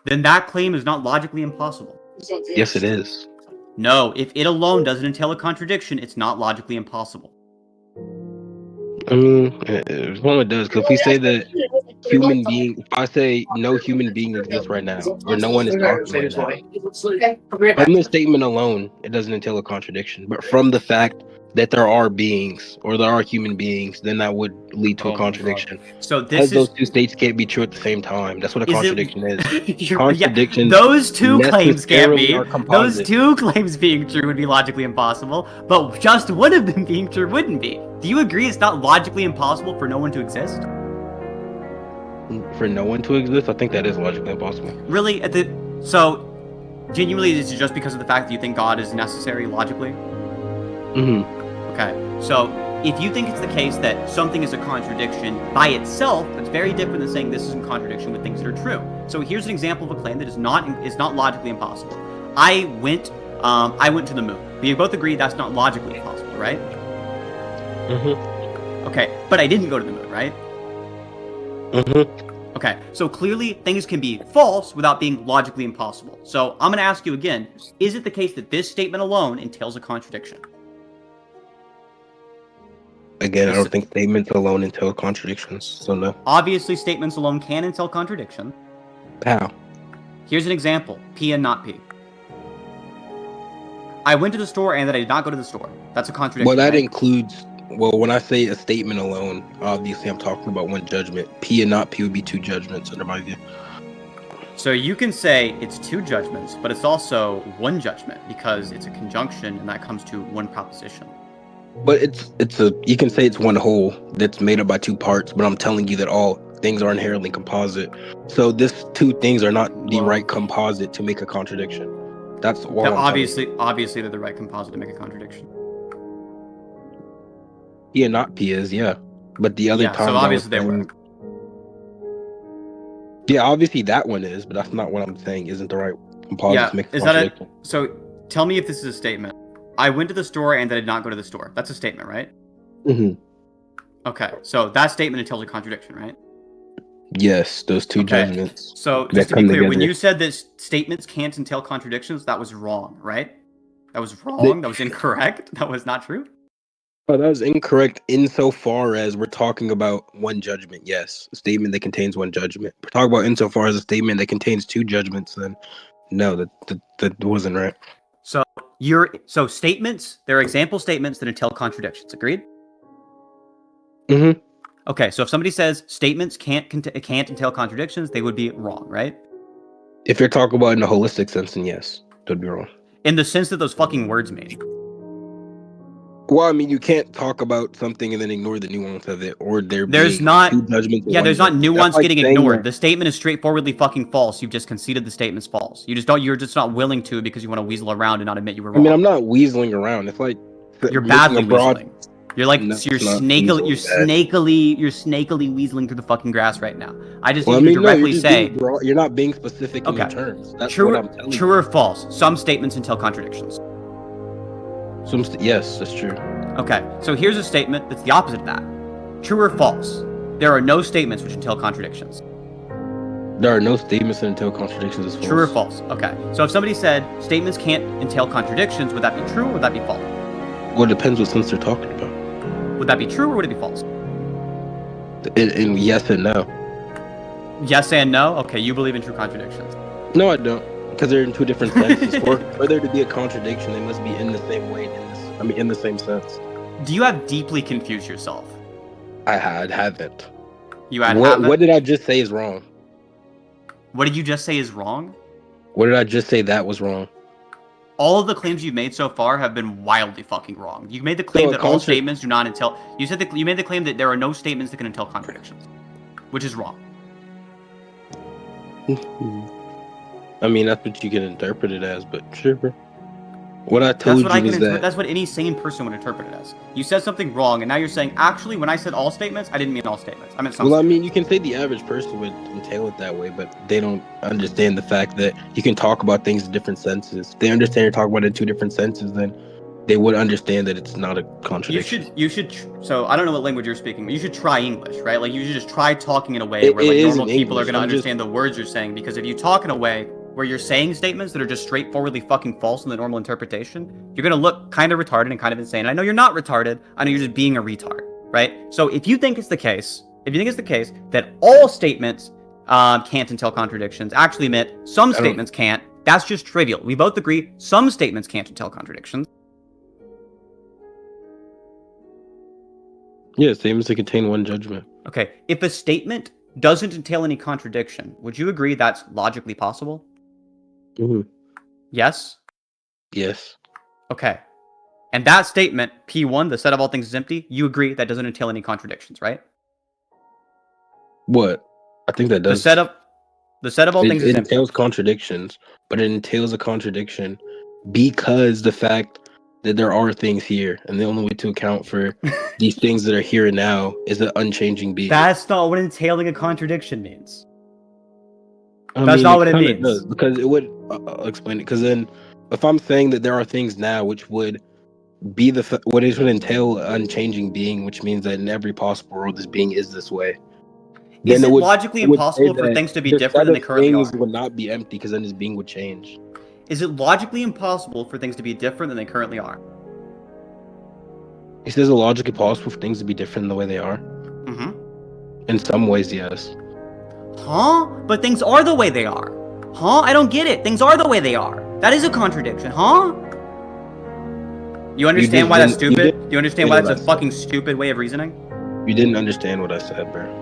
[SPEAKER 3] Then that claim is not logically impossible.
[SPEAKER 1] Yes, it is.
[SPEAKER 3] No, if it alone doesn't entail a contradiction, it's not logically impossible.
[SPEAKER 1] I mean, well, it does. Because if we say that if I say no human being exists right now, or no one is talking right now, from the statement alone, it doesn't entail a contradiction. But from the fact that there are beings, or there are human beings, then that would lead to a contradiction.
[SPEAKER 3] So
[SPEAKER 1] Because those two states can't be true at the same time. That's what a contradiction is. Contradictions.
[SPEAKER 3] Those two claims can't be.
[SPEAKER 1] necessarily are
[SPEAKER 3] Those
[SPEAKER 1] composite.
[SPEAKER 3] two claims being true would be logically impossible, but just one of them being true wouldn't be. Do you agree it's not logically impossible for no one to exist?
[SPEAKER 1] For no one to exist, I think that is logically impossible.
[SPEAKER 3] Really? So, genuinely, is it just because of the fact that you think God is necessary logically?
[SPEAKER 1] Mm-hmm.
[SPEAKER 3] Okay, so if you think it's the case that something is a contradiction by itself, that's very different than saying this is in contradiction with things that are true. So here's an example of a claim that is not logically impossible. I went to the moon. We both agree that's not logically impossible, right?
[SPEAKER 1] Mm-hmm.
[SPEAKER 3] Okay, but I didn't go to the moon, right?
[SPEAKER 1] Mm-hmm.
[SPEAKER 3] Okay, so clearly things can be false without being logically impossible. So I'm going to ask you again, is it the case that this statement alone entails a contradiction?
[SPEAKER 1] Again, I don't think statements alone entail contradictions, so no.
[SPEAKER 3] Obviously, statements alone can entail contradiction.
[SPEAKER 1] How?
[SPEAKER 3] Here's an example, P and not P. I went to the store and that I did not go to the store. That's a contradiction.
[SPEAKER 1] Well, that
[SPEAKER 3] right?
[SPEAKER 1] includes, when I say a statement alone, obviously I'm talking about one judgment. P and not P would be two judgments under my view.
[SPEAKER 3] So you can say it's two judgments, but it's also one judgment because it's a conjunction and that comes to one proposition.
[SPEAKER 1] But you can say it's one whole that's made up by two parts, but I'm telling you that all things are inherently composite. So these two things are not the right composite to make a contradiction. That's all.
[SPEAKER 3] Obviously they're the right composite to make a contradiction.
[SPEAKER 1] Yeah, not P is, yeah. But the other time,
[SPEAKER 3] so obviously they work.
[SPEAKER 1] Yeah, obviously that one is, but that's not what I'm saying isn't the right composite to make a contradiction.
[SPEAKER 3] So tell me if this is a statement. I went to the store and I did not go to the store. That's a statement, right?
[SPEAKER 1] Mm-hmm.
[SPEAKER 3] Okay, so that statement entails a contradiction, right?
[SPEAKER 1] Yes, those two judgments.
[SPEAKER 3] So just to be clear, when you said that statements can't entail contradictions, that was wrong, right? That was wrong. That was incorrect. That was not true.
[SPEAKER 1] Oh, that was incorrect insofar as we're talking about one judgment. Yes, a statement that contains one judgment. We're talking about insofar as a statement that contains two judgments. Then no, that wasn't right.
[SPEAKER 3] So statements, there are example statements that entail contradictions. Agreed?
[SPEAKER 1] Mm-hmm.
[SPEAKER 3] Okay, so if somebody says statements can't entail contradictions, they would be wrong, right?
[SPEAKER 1] If you're talking about in a holistic sense, then yes, they'd be wrong.
[SPEAKER 3] In the sense that those fucking words mean.
[SPEAKER 1] Well, I mean, you can't talk about something and then ignore the nuance of it, or
[SPEAKER 3] There's
[SPEAKER 1] being
[SPEAKER 3] not.
[SPEAKER 1] two judgments.
[SPEAKER 3] Yeah, there's not
[SPEAKER 1] That's
[SPEAKER 3] nuance
[SPEAKER 1] like
[SPEAKER 3] getting
[SPEAKER 1] saying
[SPEAKER 3] ignored.
[SPEAKER 1] that.
[SPEAKER 3] The statement is straightforwardly fucking false. You've just conceded the statement's false. You just don't. You're just not willing to because you want to weasel around and not admit you were
[SPEAKER 1] I mean,
[SPEAKER 3] wrong.
[SPEAKER 1] I'm not weaseling around. It's like
[SPEAKER 3] You're
[SPEAKER 1] making a
[SPEAKER 3] badly
[SPEAKER 1] broad.
[SPEAKER 3] weaseling. You're like
[SPEAKER 1] No,
[SPEAKER 3] you're
[SPEAKER 1] it's not
[SPEAKER 3] snakily
[SPEAKER 1] weaseling, bad.
[SPEAKER 3] you're snakily weaseling through the fucking grass right now. I just
[SPEAKER 1] Well, I
[SPEAKER 3] need you to
[SPEAKER 1] mean, no, you're
[SPEAKER 3] directly
[SPEAKER 1] just being
[SPEAKER 3] say,
[SPEAKER 1] broad. You're not being specific in your
[SPEAKER 3] okay,
[SPEAKER 1] terms. That's what
[SPEAKER 3] true,
[SPEAKER 1] I'm telling
[SPEAKER 3] true
[SPEAKER 1] you.
[SPEAKER 3] or false. Some statements entail contradictions.
[SPEAKER 1] Yes, that's true.
[SPEAKER 3] Okay, so here's a statement that's the opposite of that. True or false. There are no statements which entail contradictions.
[SPEAKER 1] There are no statements that entail contradictions as false.
[SPEAKER 3] True or false? Okay. So if somebody said statements can't entail contradictions, would that be true or would that be false?
[SPEAKER 1] Well, it depends what sense they're talking about.
[SPEAKER 3] Would that be true or would it be false?
[SPEAKER 1] In yes and no.
[SPEAKER 3] Yes and no? Okay, you believe in true contradictions.
[SPEAKER 1] No, I don't, because they're in two different senses. For there to be a contradiction, they must be in the same way. In the same sense.
[SPEAKER 3] Do you have deeply confused yourself?
[SPEAKER 1] I haven't.
[SPEAKER 3] You haven't?
[SPEAKER 1] What did I just say is wrong?
[SPEAKER 3] What did you just say is wrong?
[SPEAKER 1] What did I just say that was wrong?
[SPEAKER 3] All of the claims you've made so far have been wildly fucking wrong. You made the claim that all statements do not entail. You made the claim that there are no statements that can entail contradictions, which is wrong.
[SPEAKER 1] I mean, that's what you can interpret it as, but sure, bro. What I told you was that
[SPEAKER 3] that's what any sane person would interpret it as. You said something wrong, and now you're saying, actually, when I said all statements, I didn't mean all statements. I meant some.
[SPEAKER 1] Well, I
[SPEAKER 3] statements.
[SPEAKER 1] mean, you can say the average person would entail it that way, but they don't understand the fact that you can talk about things in different senses. If they understand you're talking about it in two different senses, then they would understand that it's not a contradiction.
[SPEAKER 3] So I don't know what language you're speaking, but you should try English, right? Like you should just try talking in a way where like normal people are going to understand the words you're saying. Because if you talk in a way where you're saying statements that are just straightforwardly fucking false in the normal interpretation, you're going to look kind of retarded and kind of insane. I know you're not retarded. I know you're just being a retard, right? So if you think it's the case, that all statements can't entail contradictions, actually admit some statements can't, that's just trivial. We both agree some statements can't entail contradictions.
[SPEAKER 1] Yeah, statements that contain one judgment.
[SPEAKER 3] Okay, if a statement doesn't entail any contradiction, would you agree that's logically possible?
[SPEAKER 1] Mm-hmm.
[SPEAKER 3] Yes?
[SPEAKER 1] Yes.
[SPEAKER 3] Okay. And that statement, P1, the set of all things is empty, you agree that doesn't entail any contradictions, right?
[SPEAKER 1] What? I think that does.
[SPEAKER 3] The set of all things is empty.
[SPEAKER 1] It entails contradictions, but it entails a contradiction because the fact that there are things here, and the only way to account for these things that are here and now is an unchanging being.
[SPEAKER 3] That's not what entailing a contradiction means. That's not what it means.
[SPEAKER 1] Does, because it would explain it. Because then, if I'm saying that there are things now which would be what it would entail unchanging being, which means that in every possible world this being is this way.
[SPEAKER 3] Is it logically impossible for things to be different than they currently are?
[SPEAKER 1] Things would not be empty because then this being would change.
[SPEAKER 3] Is it logically impossible for things to be different than they currently are?
[SPEAKER 1] Is it logically possible for things to be different than the way they are?
[SPEAKER 3] Mm-hmm.
[SPEAKER 1] In some ways, yes.
[SPEAKER 3] Huh? But things are the way they are. Huh? I don't get it. Things are the way they are. That is a contradiction, huh? You understand why that's stupid? Do you understand why that's a fucking stupid way of reasoning?
[SPEAKER 1] You didn't understand what I said, bro.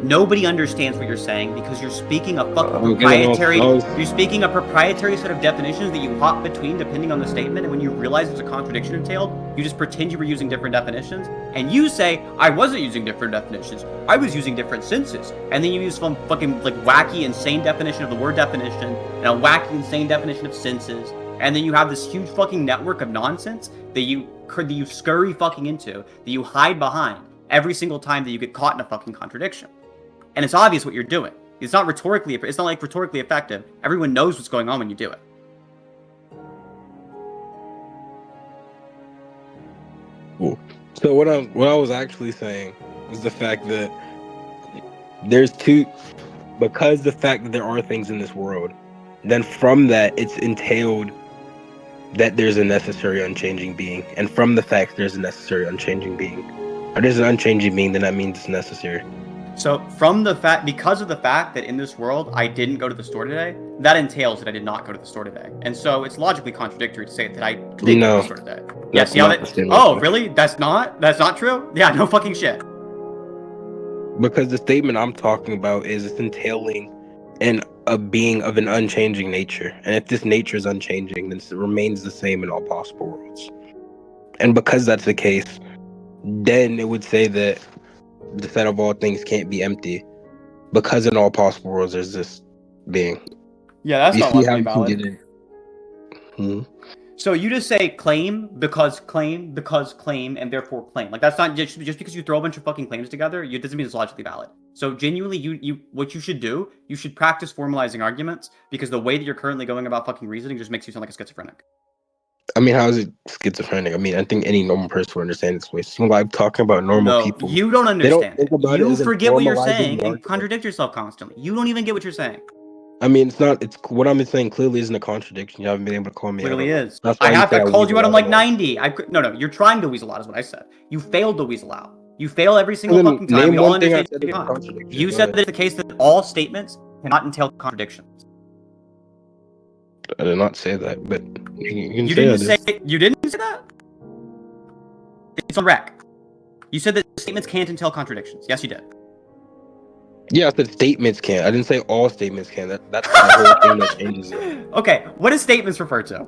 [SPEAKER 3] Nobody understands what you're saying because you're speaking a fucking proprietary. You're speaking a proprietary set of definitions that you hop between depending on the statement. And when you realize there's a contradiction entailed, you just pretend you were using different definitions. And you say, I wasn't using different definitions. I was using different senses. And then you use some fucking like wacky, insane definition of the word definition and a wacky, insane definition of senses. And then you have this huge fucking network of nonsense that you scurry fucking into, that you hide behind every single time that you get caught in a fucking contradiction. And it's obvious what you're doing. It's not rhetorically effective. Everyone knows what's going on when you do it.
[SPEAKER 1] Cool. So what I was actually saying was the fact that because the fact that there are things in this world, then from that it's entailed that there's a necessary unchanging being. And from the fact there's a necessary unchanging being, or there's an unchanging being, then that means it's necessary.
[SPEAKER 3] So because of the fact that in this world I didn't go to the store today, that entails that I did not go to the store today. And so it's logically contradictory to say that I did go to the store today. Yeah, see how that? Oh, really? That's not true? Yeah, no fucking shit.
[SPEAKER 1] Because the statement I'm talking about is it's entailing a being of an unchanging nature. And if this nature is unchanging, then it remains the same in all possible worlds. And because that's the case, then it would say that the set of all things can't be empty. Because in all possible worlds there's this being.
[SPEAKER 3] Yeah, that's
[SPEAKER 1] You
[SPEAKER 3] not
[SPEAKER 1] see how
[SPEAKER 3] logically
[SPEAKER 1] you can
[SPEAKER 3] valid.
[SPEAKER 1] get in.
[SPEAKER 3] So you just say claim, because claim, and therefore claim. Like, that's not just because you throw a bunch of fucking claims together, it doesn't mean it's logically valid. So genuinely, you what you should do, you should practice formalizing arguments, because the way that you're currently going about fucking reasoning just makes you sound like a schizophrenic.
[SPEAKER 1] I mean, how is it schizophrenic? I mean, I think any normal person would understand this way. So I'm talking about normal people.
[SPEAKER 3] You don't
[SPEAKER 1] They don't
[SPEAKER 3] understand
[SPEAKER 1] think
[SPEAKER 3] it.
[SPEAKER 1] about it
[SPEAKER 3] You
[SPEAKER 1] as in
[SPEAKER 3] forget what you're
[SPEAKER 1] formalizing
[SPEAKER 3] saying
[SPEAKER 1] the
[SPEAKER 3] and
[SPEAKER 1] argument.
[SPEAKER 3] contradict yourself constantly. You don't even get what you're saying.
[SPEAKER 1] I mean, it's not. It's what I'm saying clearly isn't a contradiction. You haven't been able to call me
[SPEAKER 3] Clearly
[SPEAKER 1] out on it.
[SPEAKER 3] is.
[SPEAKER 1] That's why
[SPEAKER 3] I called you out on like
[SPEAKER 1] weasel out.
[SPEAKER 3] 90. No, you're trying to weasel out is what I said. You failed to weasel out. You fail every single
[SPEAKER 1] Then
[SPEAKER 3] fucking time.
[SPEAKER 1] name
[SPEAKER 3] We all
[SPEAKER 1] one thing I
[SPEAKER 3] understand
[SPEAKER 1] said
[SPEAKER 3] you're
[SPEAKER 1] is a
[SPEAKER 3] not.
[SPEAKER 1] contradiction.
[SPEAKER 3] You
[SPEAKER 1] Go
[SPEAKER 3] said
[SPEAKER 1] ahead.
[SPEAKER 3] that it's the case that all statements cannot entail contradictions.
[SPEAKER 1] I did not say that, but you can
[SPEAKER 3] You
[SPEAKER 1] say
[SPEAKER 3] didn't
[SPEAKER 1] that.
[SPEAKER 3] say you didn't say that? It's on rec. You said that statements can't entail contradictions. Yes, you did.
[SPEAKER 1] Yeah, I said statements can. I didn't say all statements can. That's the whole thing that changes it.
[SPEAKER 3] Okay, what does statements refer to?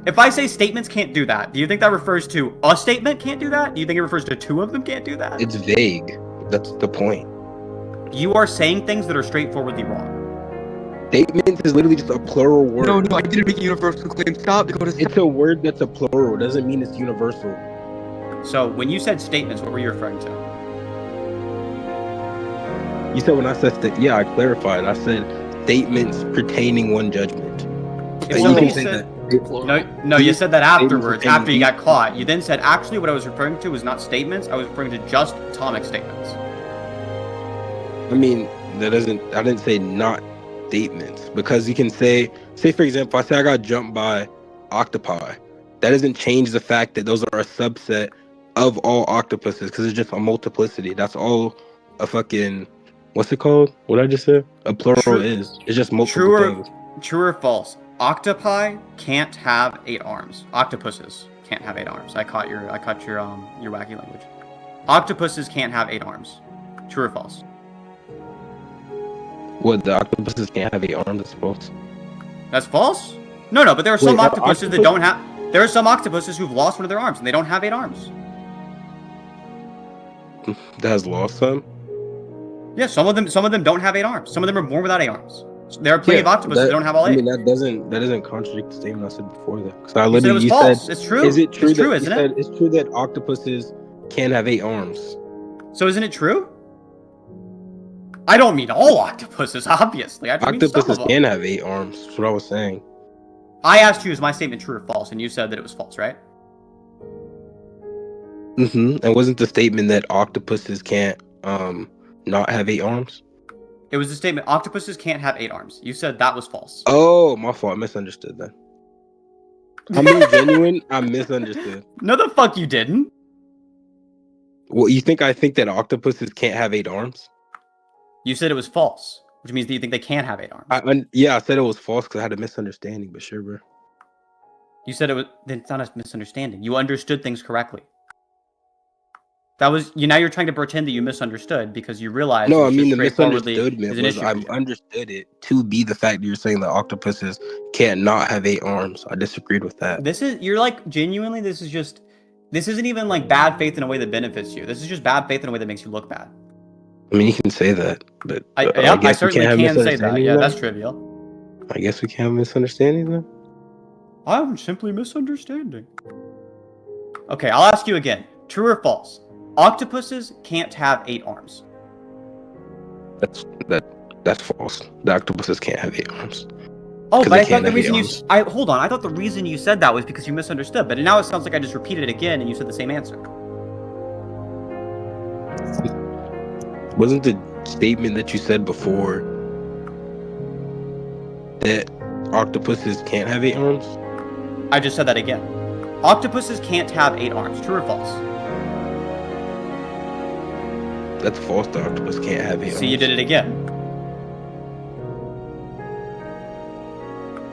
[SPEAKER 3] If I say statements can't do that, do you think that refers to a statement can't do that? Do you think it refers to two of them can't do that?
[SPEAKER 1] It's vague. That's the point.
[SPEAKER 3] You are saying things that are straightforwardly wrong.
[SPEAKER 1] Statements is literally just a plural word.
[SPEAKER 2] No, I didn't make a universal claim. Stop, Dakota.
[SPEAKER 1] It's a word that's a plural. It doesn't mean it's universal.
[SPEAKER 3] So when you said statements, what were you referring to?
[SPEAKER 1] You said when I said yeah, I clarified. I said statements pertaining one judgment.
[SPEAKER 3] If
[SPEAKER 1] And
[SPEAKER 3] somebody
[SPEAKER 1] you can say
[SPEAKER 3] said,
[SPEAKER 1] that.
[SPEAKER 3] no, you said that afterwards,
[SPEAKER 1] Statements
[SPEAKER 3] after you
[SPEAKER 1] pertaining
[SPEAKER 3] got caught. You then said, actually, what I was referring to was not statements. I was referring to just atomic statements.
[SPEAKER 1] I mean, I didn't say not statements, because you can say for example, I say I got jumped by octopi. That doesn't change the fact that those are a subset of all octopuses, because it's just a multiplicity. That's all a fucking, what's it called? What I just said? A plural is. It's just multiple things.
[SPEAKER 3] True or false? Octopi can't have 8 arms. Octopuses can't have 8 arms. I caught your wacky language. Octopuses can't have 8 arms. True or false?
[SPEAKER 1] What, the octopuses can't have 8 arms, I suppose?
[SPEAKER 3] That's false? No, but there are some
[SPEAKER 1] Wait,
[SPEAKER 3] octopuses that don't have. There are some octopuses who've lost one of their arms and they don't have 8 arms.
[SPEAKER 1] That has lost some?
[SPEAKER 3] Yeah, some of them don't have 8 arms. Some of them are born without 8 arms. There are plenty of octopuses that don't have all 8.
[SPEAKER 1] I mean, that doesn't contradict the statement I said before that. Because I
[SPEAKER 3] You said it was false. It's true.
[SPEAKER 1] Is it true?
[SPEAKER 3] It's true, isn't it?
[SPEAKER 1] It's true that octopuses can't have 8 arms.
[SPEAKER 3] So isn't it true? I don't mean all octopuses, obviously. I just mean some of
[SPEAKER 1] Octopuses
[SPEAKER 3] them.
[SPEAKER 1] can have 8 arms. That's what I was saying.
[SPEAKER 3] I asked you, is my statement true or false, and you said that it was false, right?
[SPEAKER 1] And wasn't the statement that octopuses can't not have 8 arms?
[SPEAKER 3] It was the statement, octopuses can't have 8 arms. You said that was false.
[SPEAKER 1] Oh, my fault. I misunderstood then. I'm being genuine. I misunderstood.
[SPEAKER 3] No, the fuck you didn't.
[SPEAKER 1] Well, I think that octopuses can't have 8 arms?
[SPEAKER 3] You said it was false, which means that you think they can have 8 arms.
[SPEAKER 1] I said it was false because I had a misunderstanding, but sure, bro.
[SPEAKER 3] You said it was. It's not a misunderstanding. You understood things correctly. That was you. Now you're trying to pretend that you misunderstood because you realize.
[SPEAKER 1] No,
[SPEAKER 3] it's
[SPEAKER 1] I mean
[SPEAKER 3] just
[SPEAKER 1] the
[SPEAKER 3] straightforwardly
[SPEAKER 1] misunderstood
[SPEAKER 3] is an
[SPEAKER 1] was
[SPEAKER 3] issue
[SPEAKER 1] I
[SPEAKER 3] for you.
[SPEAKER 1] understood it to be the fact that you're saying that octopuses can't not have 8 arms. I disagreed with that.
[SPEAKER 3] You're like genuinely. This isn't even like bad faith in a way that benefits you. This is just bad faith in a way that makes you look bad.
[SPEAKER 1] I mean, you can say that, but
[SPEAKER 3] I certainly can say that. Yeah, that's trivial.
[SPEAKER 1] I guess we can't have misunderstandings then.
[SPEAKER 3] I'm simply misunderstanding. Okay, I'll ask you again. True or false? Octopuses can't have 8 arms.
[SPEAKER 1] That's false. The octopuses can't have 8 arms.
[SPEAKER 3] Oh, but I
[SPEAKER 1] they
[SPEAKER 3] thought
[SPEAKER 1] can't
[SPEAKER 3] the
[SPEAKER 1] have
[SPEAKER 3] reason
[SPEAKER 1] 8
[SPEAKER 3] you
[SPEAKER 1] arms.
[SPEAKER 3] hold on. I thought the reason you said that was because you misunderstood. But now it sounds like I just repeated it again and you said the same answer.
[SPEAKER 1] Wasn't the statement that you said before that octopuses can't have 8 arms?
[SPEAKER 3] I just said that again. Octopuses can't have 8 arms. True or false?
[SPEAKER 1] That's false. The octopus can't have 8 arms.
[SPEAKER 3] See, you did it again.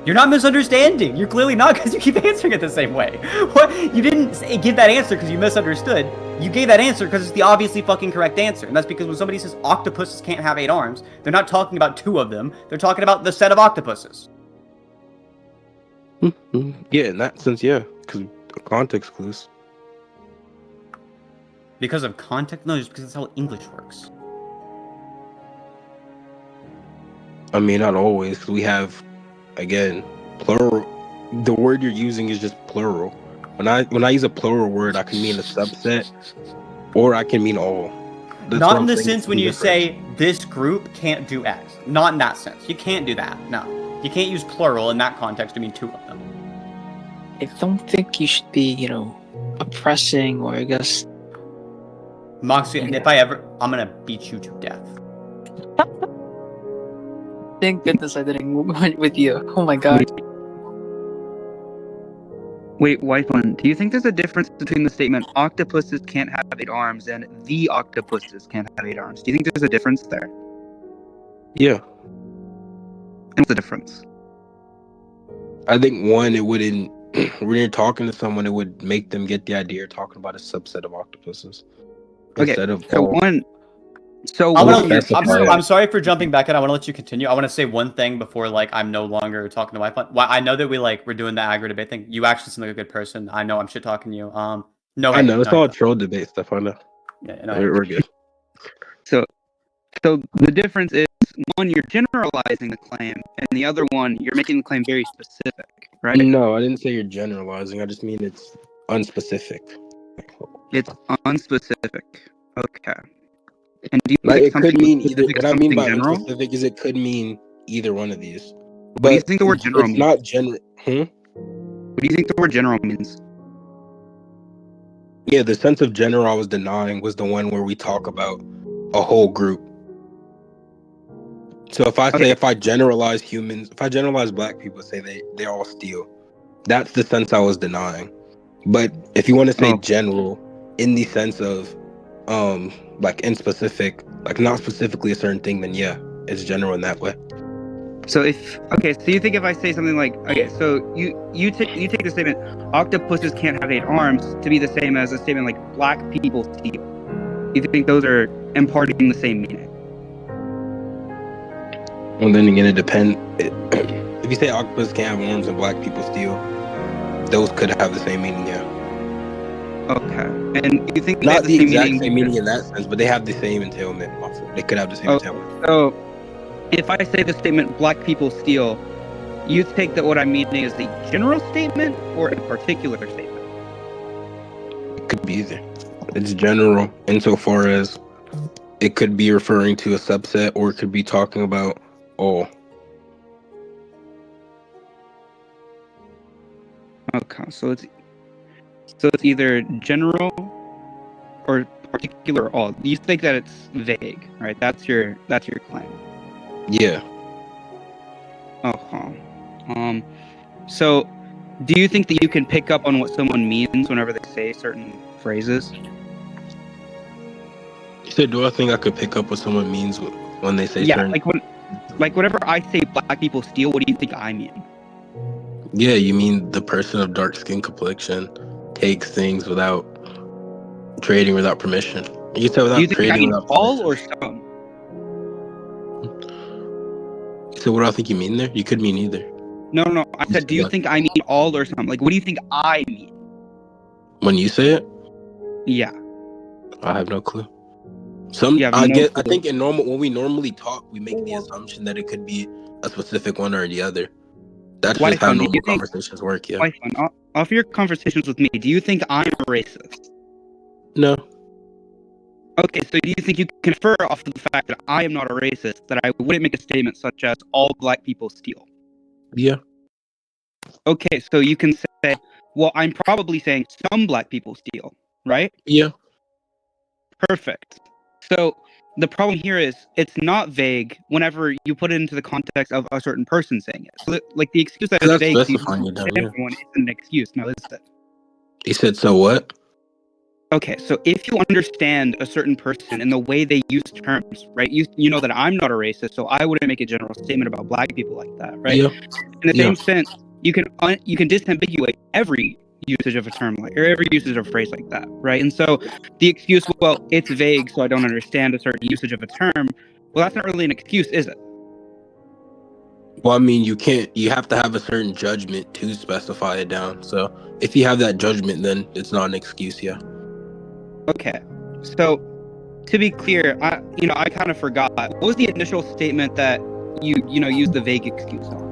[SPEAKER 3] You're not misunderstanding. You're clearly not because you keep answering it the same way. What? You didn't give that answer because you misunderstood. You gave that answer because it's the obviously fucking correct answer. And that's because when somebody says octopuses can't have 8 arms, they're not talking about 2 of them. They're talking about the set of octopuses.
[SPEAKER 1] Yeah, in that sense, yeah. Because context clues.
[SPEAKER 3] Because of context? No, just because that's how English works.
[SPEAKER 1] I mean, not always. We have, again, plural. The word you're using is just plural. When I use a plural word, I can mean a subset, or I can mean all. That's
[SPEAKER 3] Not
[SPEAKER 1] what
[SPEAKER 3] in
[SPEAKER 1] I'm
[SPEAKER 3] the
[SPEAKER 1] saying,
[SPEAKER 3] sense
[SPEAKER 1] it's
[SPEAKER 3] when
[SPEAKER 1] the
[SPEAKER 3] you
[SPEAKER 1] difference.
[SPEAKER 3] say this group can't do X. Not in that sense. You can't do that. No. You can't use plural in that context to mean two of them.
[SPEAKER 4] I don't think you should be, oppressing or I guess.
[SPEAKER 3] Moxie, and if I ever, I'm gonna beat you to death.
[SPEAKER 4] Thank goodness I didn't went with you. Oh my god.
[SPEAKER 2] Wait, Whyfun, do you think there's a difference between the statement octopuses can't have 8 arms and the octopuses can't have 8 arms? Do you think there's a difference there?
[SPEAKER 1] Yeah.
[SPEAKER 2] What's the difference?
[SPEAKER 1] I think one, it wouldn't. When you're talking to someone, it would make them get the idea you're talking about a subset of octopuses instead of
[SPEAKER 2] so
[SPEAKER 1] all.
[SPEAKER 2] one. So
[SPEAKER 3] I
[SPEAKER 2] when
[SPEAKER 3] want
[SPEAKER 2] you're
[SPEAKER 3] to. I'm sorry for jumping back in. I want to let you continue. I want to say one thing before, like, I'm no longer talking to Wi-Fi. Well, I know that we're doing the aggro debate thing. You actually seem like a good person. I know I'm shit talking you. No,
[SPEAKER 1] I
[SPEAKER 3] hate.
[SPEAKER 1] know it's
[SPEAKER 3] No,
[SPEAKER 1] all troll debate stuff. I know.
[SPEAKER 3] yeah, no,
[SPEAKER 1] We're good.
[SPEAKER 2] So the difference is one, you're generalizing the claim, and the other one, you're making the claim very specific, right?
[SPEAKER 1] No, I didn't say you're generalizing. I just mean it's unspecific.
[SPEAKER 2] It's unspecific. Okay. And do you
[SPEAKER 1] Like,
[SPEAKER 2] think
[SPEAKER 1] it could mean either.
[SPEAKER 2] specific
[SPEAKER 1] What
[SPEAKER 2] is
[SPEAKER 1] I mean
[SPEAKER 2] something
[SPEAKER 1] by
[SPEAKER 2] general?
[SPEAKER 1] unspecific is it could mean either one of these.
[SPEAKER 2] What do you
[SPEAKER 1] But
[SPEAKER 2] think the word general
[SPEAKER 1] it's
[SPEAKER 2] means?
[SPEAKER 1] not general.
[SPEAKER 2] What do you think the word general means?
[SPEAKER 1] Yeah, the sense of general I was denying was the one where we talk about a whole group. So if I say, if I generalize humans, if I generalize black people, say they all steal, that's the sense I was denying. But if you want to say general in the sense of like in specific, like not specifically a certain thing, then yeah, it's general in that way.
[SPEAKER 2] So you think if I say something like, so you take the statement octopuses can't have 8 arms to be the same as a statement like black people steal. You think those are imparting the same meaning?
[SPEAKER 1] Well, then again, it depends. If you say octopus can't have arms and black people steal, those could have the same meaning, yeah.
[SPEAKER 2] Okay. And you think
[SPEAKER 1] not the exact
[SPEAKER 2] meaning
[SPEAKER 1] same meaning in that sense, but they have the same entailment. They could have the same entailment.
[SPEAKER 2] So if I say the statement black people steal, you take that what I'm meaning is a general statement or a particular statement?
[SPEAKER 1] It could be either. It's general insofar as it could be referring to a subset, or it could be talking about all.
[SPEAKER 2] Okay, so it's either general or particular or all. You think that it's vague, right? That's your claim.
[SPEAKER 1] Yeah.
[SPEAKER 2] So do you think that you can pick up on what someone means whenever they say certain phrases?
[SPEAKER 1] You said, do I think I could pick up what someone means when they say certain?
[SPEAKER 2] Like whenever I say black people steal, what do you think I mean?
[SPEAKER 1] Yeah, you mean the person of dark skin complexion takes things without trading, without permission. You said without
[SPEAKER 2] do you think
[SPEAKER 1] trading,
[SPEAKER 2] I mean
[SPEAKER 1] without
[SPEAKER 2] all
[SPEAKER 1] permission.
[SPEAKER 2] or some?
[SPEAKER 1] So what do I think you mean there? You could mean either.
[SPEAKER 2] No. I said, do you think I mean all or some? Like, what do you think I mean?
[SPEAKER 1] When you say it?
[SPEAKER 2] Yeah.
[SPEAKER 1] I have no clue. I think when we normally talk, we make the assumption that it could be a specific one or the other. That's just how normal conversations work, yeah.
[SPEAKER 2] Whyfun, off your conversations with me, do you think I'm a racist?
[SPEAKER 1] No.
[SPEAKER 2] Okay, so do you think you can infer off of the fact that I am not a racist that I wouldn't make a statement such as all black people steal?
[SPEAKER 1] Yeah.
[SPEAKER 2] Okay, so you can say, well, I'm probably saying some black people steal, right?
[SPEAKER 1] Yeah.
[SPEAKER 2] Perfect. So the problem here is it's not vague whenever you put it into the context of a certain person saying it. So like the excuse that it's vague everyone isn't an excuse, now is it?
[SPEAKER 1] He said, so what?
[SPEAKER 2] Okay, so if you understand a certain person and the way they use terms, right? You know that I'm not a racist, so I wouldn't make a general statement about black people like that, right?
[SPEAKER 1] Yeah.
[SPEAKER 2] In the same sense, you can disambiguate every usage of a term or every usage of a phrase like that, right? And so the excuse, well, it's vague, so I don't understand a certain usage of a term. Well, that's not really an excuse, is it?
[SPEAKER 1] Well, I mean, you have to have a certain judgment to specify it down. So if you have that judgment, then it's not an excuse, yeah.
[SPEAKER 2] Okay. So, to be clear, I kind of forgot. What was the initial statement that you used the vague excuse on?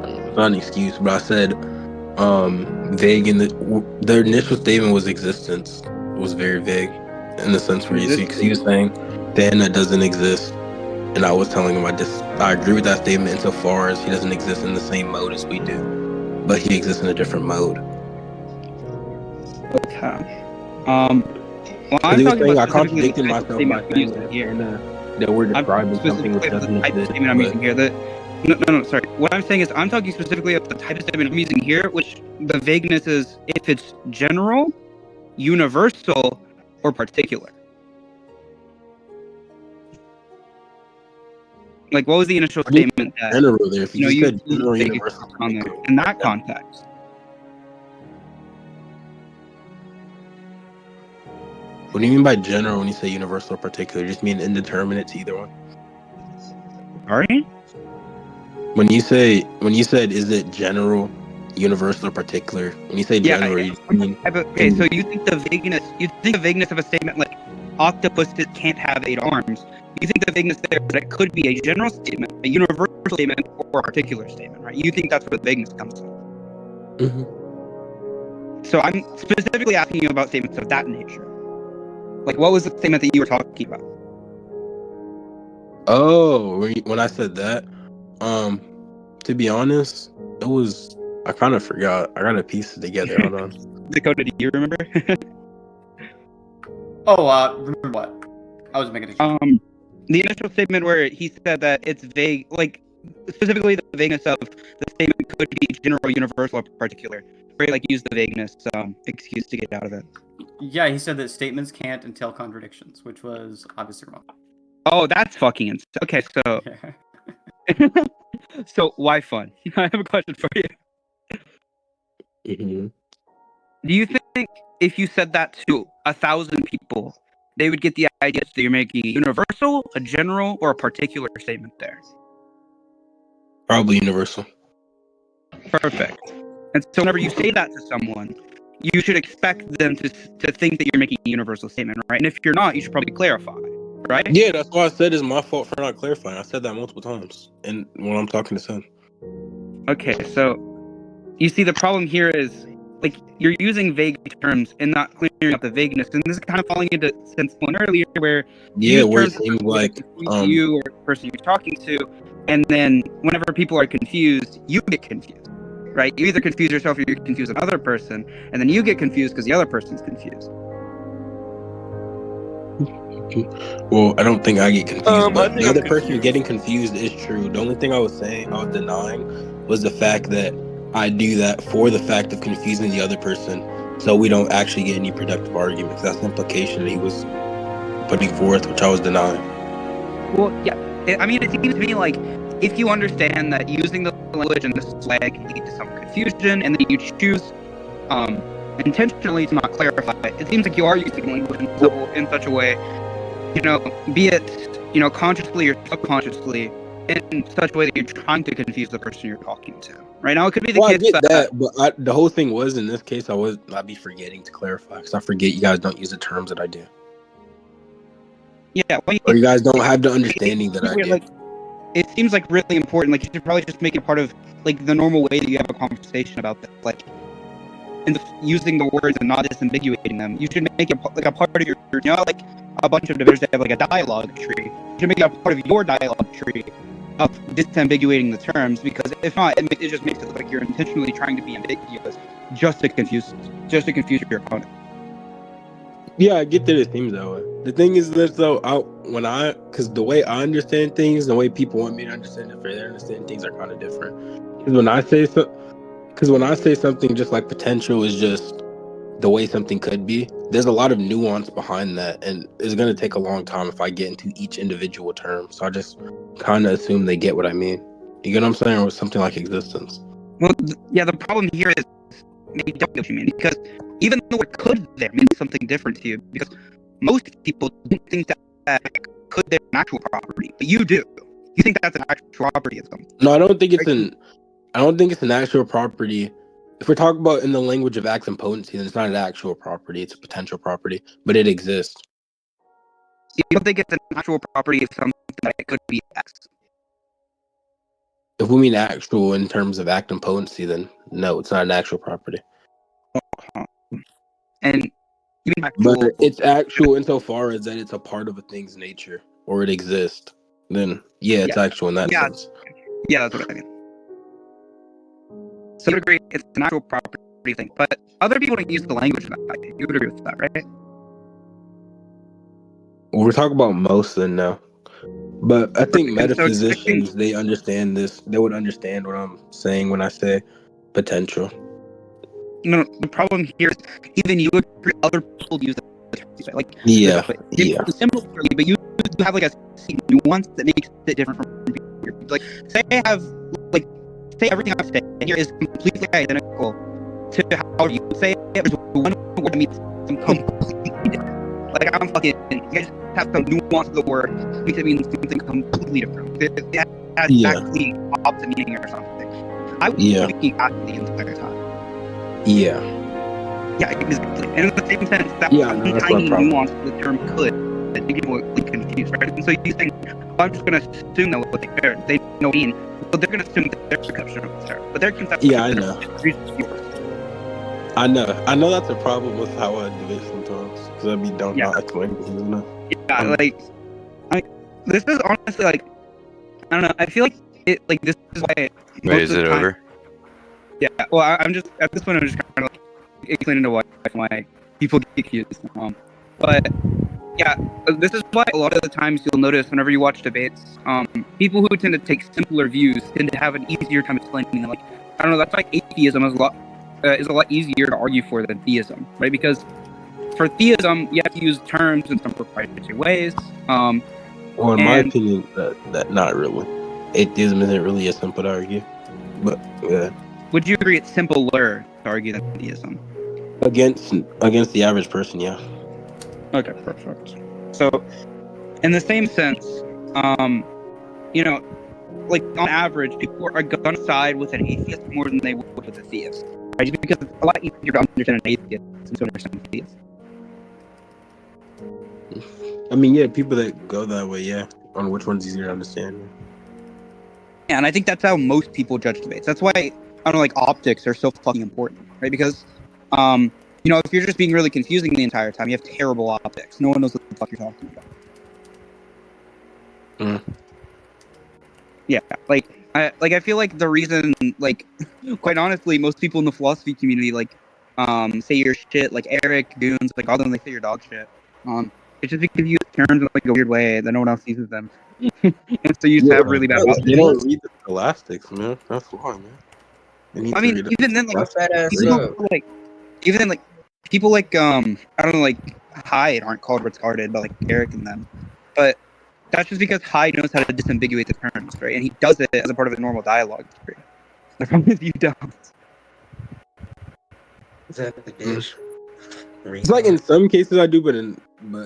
[SPEAKER 1] It's not an excuse, but I said vague in the initial statement was existence. It was very vague in the sense where you see, because he was saying the internet doesn't exist, and I was telling him I agree with that statement insofar as he doesn't exist in the same mode as we do, but he exists in a different mode.
[SPEAKER 2] Okay. Well, I'm
[SPEAKER 1] He was
[SPEAKER 2] talking
[SPEAKER 1] saying
[SPEAKER 2] about
[SPEAKER 1] I contradicted myself by saying that we're describing something which doesn't exist.
[SPEAKER 2] Statement I'm using here. No, sorry. What I'm saying is I'm talking specifically of the type of statement I'm using here, which the vagueness is if it's general, universal, or particular. Like, what was the initial statement that
[SPEAKER 1] general there? If you just said
[SPEAKER 2] you
[SPEAKER 1] general, universal,
[SPEAKER 2] on there in that context?
[SPEAKER 1] What do you mean by general when you say universal or particular? You just mean indeterminate to either one?
[SPEAKER 2] Sorry?
[SPEAKER 1] When you said is it general, universal, or particular? When you say general, you mean
[SPEAKER 2] okay. So you think the vagueness of a statement like octopuses can't have 8 arms? You think the vagueness there is that it could be a general statement, a universal statement, or a particular statement, right? You think that's where the vagueness comes from.
[SPEAKER 1] Mm-hmm.
[SPEAKER 2] So I'm specifically asking you about statements of that nature. Like, what was the statement that you were talking about?
[SPEAKER 1] Oh, when I said that, to be honest, I kind of forgot. I gotta piece it together. Hold on.
[SPEAKER 2] Dakota, do you remember?
[SPEAKER 3] Remember what? I was making a
[SPEAKER 2] the initial statement where he said that it's vague, like specifically the vagueness of the statement could be general, universal, or particular. Where like use the vagueness excuse to get out of it.
[SPEAKER 3] Yeah, he said that statements can't entail contradictions, which was obviously wrong.
[SPEAKER 2] Oh, that's fucking insane. Okay, so so Whyfun? I have a question for you.
[SPEAKER 1] Mm-hmm.
[SPEAKER 2] Do you think if you said that to 1,000 people, they would get the idea that you're making a universal, a general, or a particular statement there?
[SPEAKER 1] Probably universal.
[SPEAKER 2] Perfect. And so whenever you say that to someone, you should expect them to think that you're making a universal statement, right? And if you're not, you should probably clarify, right?
[SPEAKER 1] Yeah, that's why I said it's my fault for not clarifying. I said that multiple times, and when I'm talking to Sin.
[SPEAKER 2] Okay, so you see the problem here is like you're using vague terms and not clearing up the vagueness, and this is kind of falling into Sin's point earlier, where
[SPEAKER 1] where it
[SPEAKER 2] terms
[SPEAKER 1] seems like
[SPEAKER 2] you or the person you're talking to, and then whenever people are confused, you get confused, right? You either confuse yourself or you confuse another person, and then you get confused because the other person's confused.
[SPEAKER 1] Well, I don't think I get confused, but the other person getting confused is true. The only thing I was denying was the fact that I do that for the fact of confusing the other person, so we don't actually get any productive arguments. That's the implication that he was putting forth, which I was denying.
[SPEAKER 2] Well, yeah. I mean, it seems to me like if you understand that using the language in this way can lead to some confusion, and then you choose intentionally to not clarify it, it seems like you are using language in such a way, be it, consciously or subconsciously, in such a way that you're trying to confuse the person you're talking to. Right now, it could be the case
[SPEAKER 1] I get that, but the whole thing was in this case, I'd be forgetting to clarify because I forget you guys don't use the terms that I do.
[SPEAKER 2] Yeah,
[SPEAKER 1] or you guys don't have the understanding that I do.
[SPEAKER 2] Like, it seems like really important. Like you should probably just make it part of like the normal way that you have a conversation about this. Like, and using the words and not disambiguating them. You should make it like a part of your, like a bunch of debaters that have like a dialogue tree. You should make it a part of your dialogue tree of disambiguating the terms, because if not, it just makes it look like you're intentionally trying to be ambiguous just to confuse your opponent.
[SPEAKER 1] Yeah, I get that it seems that way. The thing is that though, because the way I understand things, the way people want me to understand it, for their understanding things are kind of different. Because when I say something just like potential is just the way something could be, there's a lot of nuance behind that, and it's going to take a long time if I get into each individual term. So I just kind of assume they get what I mean. You get what I'm saying? Or something like existence.
[SPEAKER 2] Well, yeah, the problem here is maybe don't get what you mean, because even though it could there means something different to you, because most people don't think that could there an actual property, but you do. You think that's an actual property of something.
[SPEAKER 1] No, I don't think it's an actual property If we're talking about in the language of acts and potency, then it's not an actual property; it's a potential property, but it exists.
[SPEAKER 2] You don't think it's an actual property of something that it could be X?
[SPEAKER 1] If we mean actual in terms of act and potency, then no, it's not an actual property.
[SPEAKER 2] And even actual,
[SPEAKER 1] but it's actual insofar as that it's a part of a thing's nature or it exists. Then it's actual in that sense.
[SPEAKER 2] Yeah, that's what I mean. So I would agree, it's an actual property thing, but other people don't use the language of that. You would agree with that, right?
[SPEAKER 1] We're talking about most then now. But I think
[SPEAKER 2] So
[SPEAKER 1] metaphysicians, they understand this. They would understand what I'm saying when I say potential.
[SPEAKER 2] No, the problem here is even you agree other people use the term. Like, similarly, but you have like a nuance that makes it different from people. Like, say everything I'm saying here is completely identical to how you say there's one word that means something completely different. Like, I'm fucking, you guys have some nuance of the word makes it mean something completely different. It has exactly opposite meaning or something. I was speaking at the entire time.
[SPEAKER 1] Yeah,
[SPEAKER 2] exactly. And in the same sense, that one tiny nuance of the term could make people confused, right? And so you think, I'm just going to assume that what they know mean, but they're going to assume that their conception of the term, but their conception
[SPEAKER 1] I know. I know that's a problem with how I do it sometimes, because I don't know explain things enough.
[SPEAKER 2] This is honestly like, I don't know, I feel like it, like, this is why.
[SPEAKER 9] Wait, is it over?
[SPEAKER 2] Yeah, well, I'm just, at this point, I'm just kind of like explaining to why people get confused. But yeah, this is why a lot of the times you'll notice whenever you watch debates, people who tend to take simpler views tend to have an easier time explaining them. Like, I don't know, that's why atheism is a lot easier to argue for than theism, right? Because for theism, you have to use terms in some proprietary ways.
[SPEAKER 1] Well, in my opinion, that not really. Atheism isn't really as simple to argue, but yeah.
[SPEAKER 2] Would you agree it's simpler to argue than theism?
[SPEAKER 1] Against the average person, yeah.
[SPEAKER 2] Okay, perfect. So, in the same sense, like on average, people are going to side with an atheist more than they would with a theist, right? Just because it's a lot easier to understand an atheist than to understand a theist.
[SPEAKER 1] I mean, people that go that way, on which one's easier to understand.
[SPEAKER 2] Yeah, and I think that's how most people judge debates. That's why, I don't know, like, optics are so fucking important, right? Because, if you're just being really confusing the entire time, you have terrible optics. No one knows what the fuck you're talking about. Yeah, I feel like the reason, like, quite honestly, most people in the philosophy community, like, say your shit, like Eric, Goons, like, all of them, they say your dog shit. It's just because you use terms in, like, a weird way that no one else uses them. And so you just have really bad optics.
[SPEAKER 1] They don't read the scholastics, man. That's why, man.
[SPEAKER 2] I mean, even then, like, people like, I don't know, like, Hyde aren't called retarded, but, like, Eric and them. But that's just because Hyde knows how to disambiguate the terms, right? And he does it as a part of a normal dialogue. The problem is you don't.
[SPEAKER 1] It's like in some cases I do, but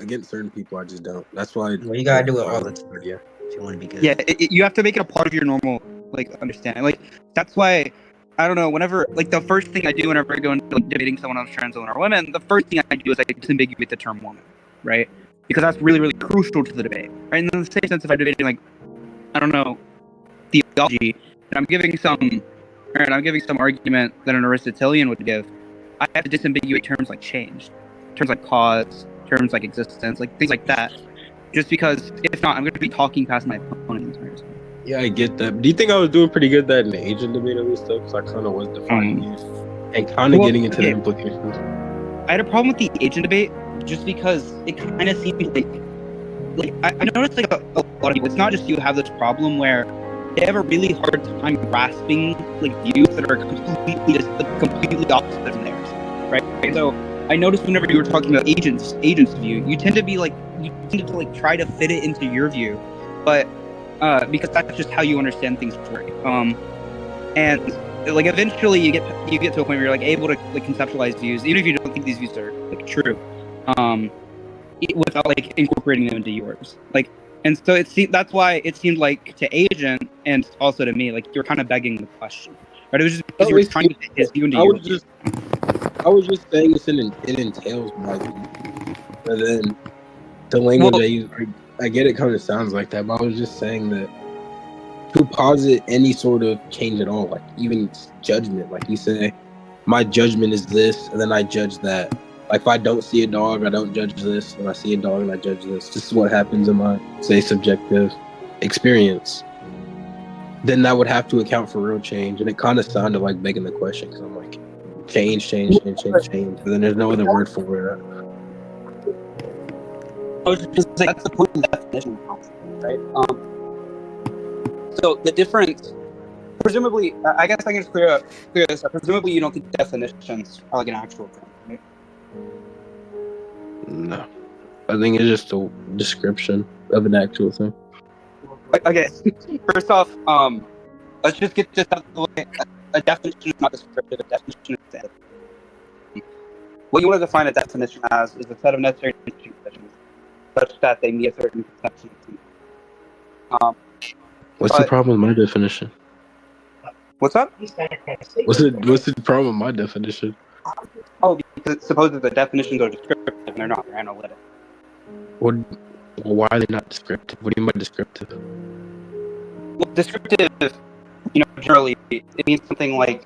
[SPEAKER 1] against certain people I just don't. That's why.
[SPEAKER 10] Well, you gotta do it all the time. Yeah, if you want to be good.
[SPEAKER 2] Yeah, you have to make it a part of your normal, like, understanding. Like, that's why, I don't know, whenever, like, the first thing I do whenever I go into, like, debating someone else, trans women or women, the first thing I do is I disambiguate the term woman, right? Because that's really, really crucial to the debate, right? And in the same sense, if I'm debating, like, I don't know, theology, and I'm giving some argument that an Aristotelian would give, I have to disambiguate terms like change, terms like cause, terms like existence, like things like that. Just because, if not, I'm going to be talking past my opponent the entire time.
[SPEAKER 1] Yeah, I get that. Do you think I was doing pretty good that in the Asian debate at least, though? Because I kind of was defining views and kind of getting into the implications.
[SPEAKER 2] I had a problem with the Asian debate just because it kind of seemed like I noticed, like, a lot of people, it's not just you who have this problem where they have a really hard time grasping, like, views that are completely opposite from theirs, right? So I noticed whenever you were talking about agents' view, you tend to try to fit it into your view, but because that's just how you understand things work. And like eventually you get to a point where you're like able to, like, conceptualize views, even if you don't think these views are, like, true, without, like, incorporating them into yours. Like, and so that's why it seemed like to Asian and also to me, like, you're kind of begging the question, Right? It was just because you were trying to fit his view into
[SPEAKER 1] I
[SPEAKER 2] your
[SPEAKER 1] was
[SPEAKER 2] view.
[SPEAKER 1] just saying it entails my view. And then the language I use, I get it kind of sounds like that, but I was just saying that to posit any sort of change at all, like even judgment, like you say, my judgment is this, and then I judge that. Like if I don't see a dog, I don't judge this, and I see a dog and I judge this. This is what happens in my, say, subjective experience. Then that would have to account for real change, and it kind of sounded like begging the question because I'm like, change, but then there's no other word for it.
[SPEAKER 2] I was just saying that's the point of the definition, right? So the difference, presumably, I guess I can just clear this up. Presumably, you don't think definitions are like an actual thing, right?
[SPEAKER 1] No, I think it's just a description of an actual thing.
[SPEAKER 2] Okay, first off, let's just get this out of the way. A definition is not descriptive. A definition is standard. What you want to define a definition as is a set of necessary conditions such that they meet a certain conception.
[SPEAKER 1] What's the problem with my definition?
[SPEAKER 2] What's up?
[SPEAKER 1] What's the problem with my definition?
[SPEAKER 2] Oh, because suppose the definitions are descriptive and they're not. They're analytic.
[SPEAKER 1] Why are they not descriptive? What do you mean by descriptive?
[SPEAKER 2] Well, descriptive, generally it means something like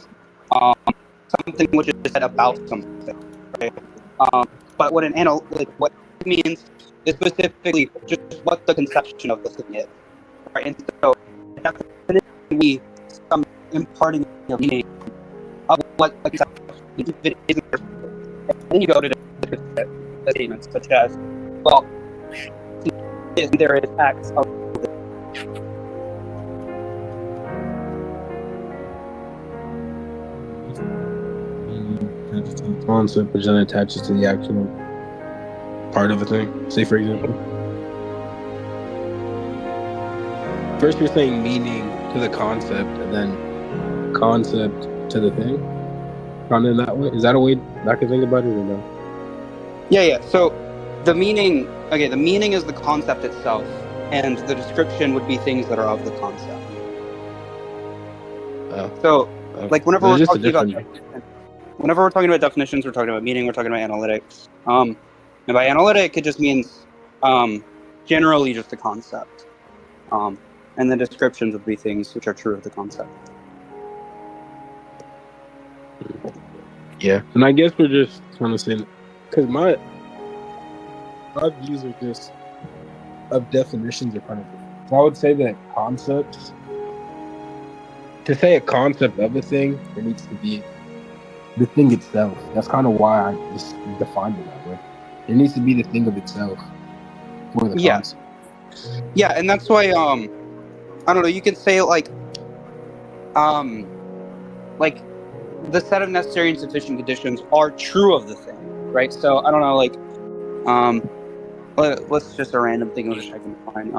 [SPEAKER 2] something which is said about something, right? But what what it means is specifically just what the conception of the thing is, right? And so definitely we some imparting a meaning of what the conception is. It is, and then you go to the statements such as, well, there is X of
[SPEAKER 1] concept which then attaches to the actual part of a thing. Say, for example, first you're saying meaning to the concept, and then concept to the thing. Kind of that way. Is that a way I can think about it, or no?
[SPEAKER 2] Yeah. So the meaning is the concept itself, and the description would be things that are of the concept. So, like whenever we're talking about definitions, we're talking about meaning, we're talking about analytics. And by analytic, it just means generally just the concept. And the descriptions would be things which are true of the concept.
[SPEAKER 1] Yeah, and I guess we're just trying to say, because my views are just of definitions are kind of different. So I would say that concepts, to say a concept of a thing, there needs to be the thing itself. That's kind of why I just defined it that way. It needs to be the thing of itself for the concept.
[SPEAKER 2] Yeah, and that's why I don't know. You could say like the set of necessary and sufficient conditions are true of the thing, right? So I don't know, like what's just a random thing which I can find.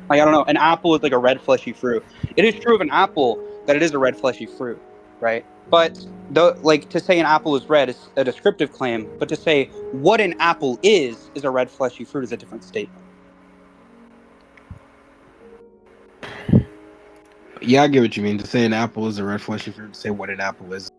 [SPEAKER 2] Like I don't know, an apple is like a red fleshy fruit. It is true of an apple that it is a red fleshy fruit, right? But to say an apple is red is a descriptive claim, but to say what an apple is a red fleshy fruit is a different statement.
[SPEAKER 1] Yeah, I get what you mean. To say an apple is a red fleshy fruit, to say what an apple is